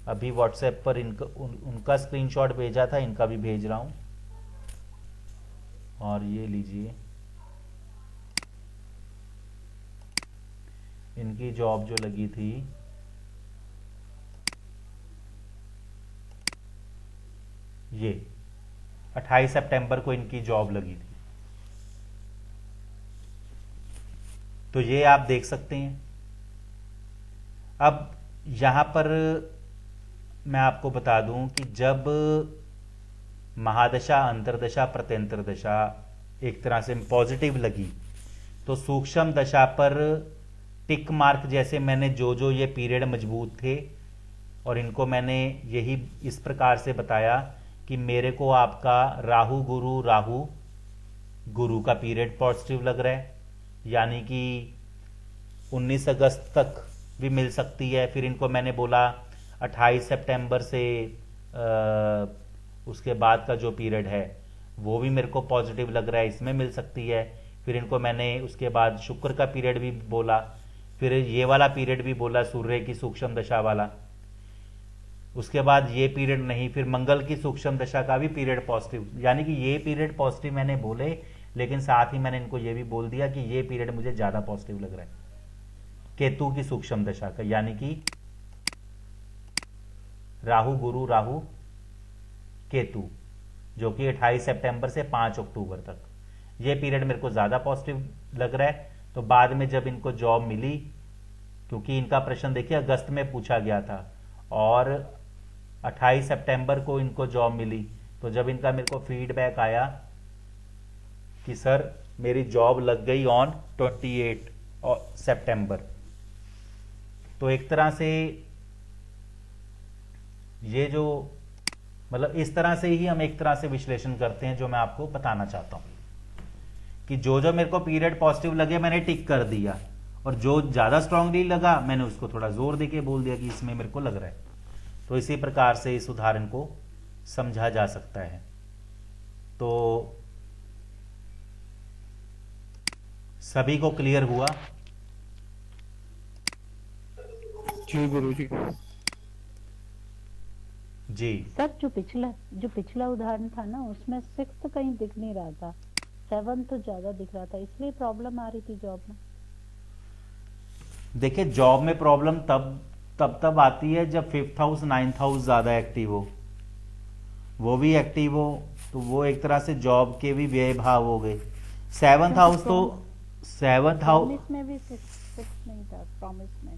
अभी व्हाट्सएप पर उनका स्क्रीनशॉट भेजा था, इनका भी भेज रहा हूं। और ये लीजिए, इनकी जॉब जो लगी थी ये 28 सितंबर को इनकी जॉब लगी थी। तो ये आप देख सकते हैं। अब यहां पर मैं आपको बता दूं कि जब महादशा, अंतरदशा, प्रत्यंतर दशा एक तरह से पॉजिटिव लगी, तो सूक्ष्म दशा पर टिक मार्क, जैसे मैंने जो ये पीरियड मजबूत थे और इनको मैंने यही इस प्रकार से बताया कि मेरे को आपका राहु गुरु का पीरियड पॉजिटिव लग रहा है, यानी कि 19 अगस्त तक भी मिल सकती है। फिर इनको मैंने बोला 28 सितंबर से उसके बाद का जो पीरियड है वो भी मेरे को पॉजिटिव लग रहा है, इसमें मिल सकती है। फिर इनको मैंने उसके बाद शुक्र का पीरियड भी बोला, फिर ये वाला पीरियड भी बोला, सूर्य की सूक्ष्म दशा वाला। उसके बाद ये पीरियड नहीं, फिर मंगल की सूक्ष्म दशा का भी पीरियड पॉजिटिव, यानी कि ये पीरियड पॉजिटिव मैंने बोले, लेकिन साथ ही मैंने इनको ये भी बोल दिया कि ये पीरियड मुझे ज्यादा पॉजिटिव लग रहा है केतु की सूक्ष्म दशा का, यानी कि राहु केतु, जो कि 28 सितंबर से 5 अक्टूबर तक, ये पीरियड मेरे को ज्यादा पॉजिटिव लग रहा है। तो बाद में जब इनको जॉब मिली, क्योंकि इनका प्रश्न देखिए अगस्त में पूछा गया था और 28 सितंबर को इनको जॉब मिली, तो जब इनका मेरे को फीडबैक आया कि सर मेरी जॉब लग गई ऑन 28 सितंबर, तो एक तरह से ये जो मतलब इस तरह से ही हम एक तरह से विश्लेषण करते हैं, जो मैं आपको बताना चाहता हूं कि जो मेरे को पीरियड पॉजिटिव लगे मैंने टिक कर दिया, और जो ज्यादा स्ट्रांगली लगा मैंने उसको थोड़ा जोर देके बोल दिया कि इसमें मेरे को लग रहा है। तो इसी प्रकार से इस उदाहरण को समझा जा सकता है। तो सभी को क्लियर हुआ? जी गुरुजी। जी सर, जो पिछला उदाहरण था ना, उसमें 6 कहीं दिख नहीं रहा था, 7 तो ज्यादा दिख रहा था, इसलिए प्रॉब्लम आ रही थी जॉब में। देखिए, जॉब में प्रॉब्लम तब आती है जब 5th हाउस 9th हाउस ज्यादा एक्टिव हो, वो भी एक्टिव हो, तो वो एक तरह से जॉब के भी व्यय भाव हो गए। 7th हाउस तो 7th हाउस प्रॉमिस में भी 6 नहीं था, प्रॉमिस में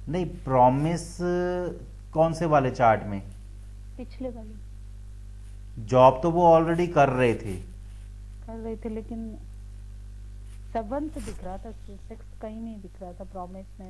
नहीं, प्रॉमिस कौन से वाले चार्ट में? पिछले वाली जॉब तो वो ऑलरेडी कर रहे थे, लेकिन 7 दिख रहा था, 6 कहीं नहीं दिख रहा था प्रॉमिस में भी।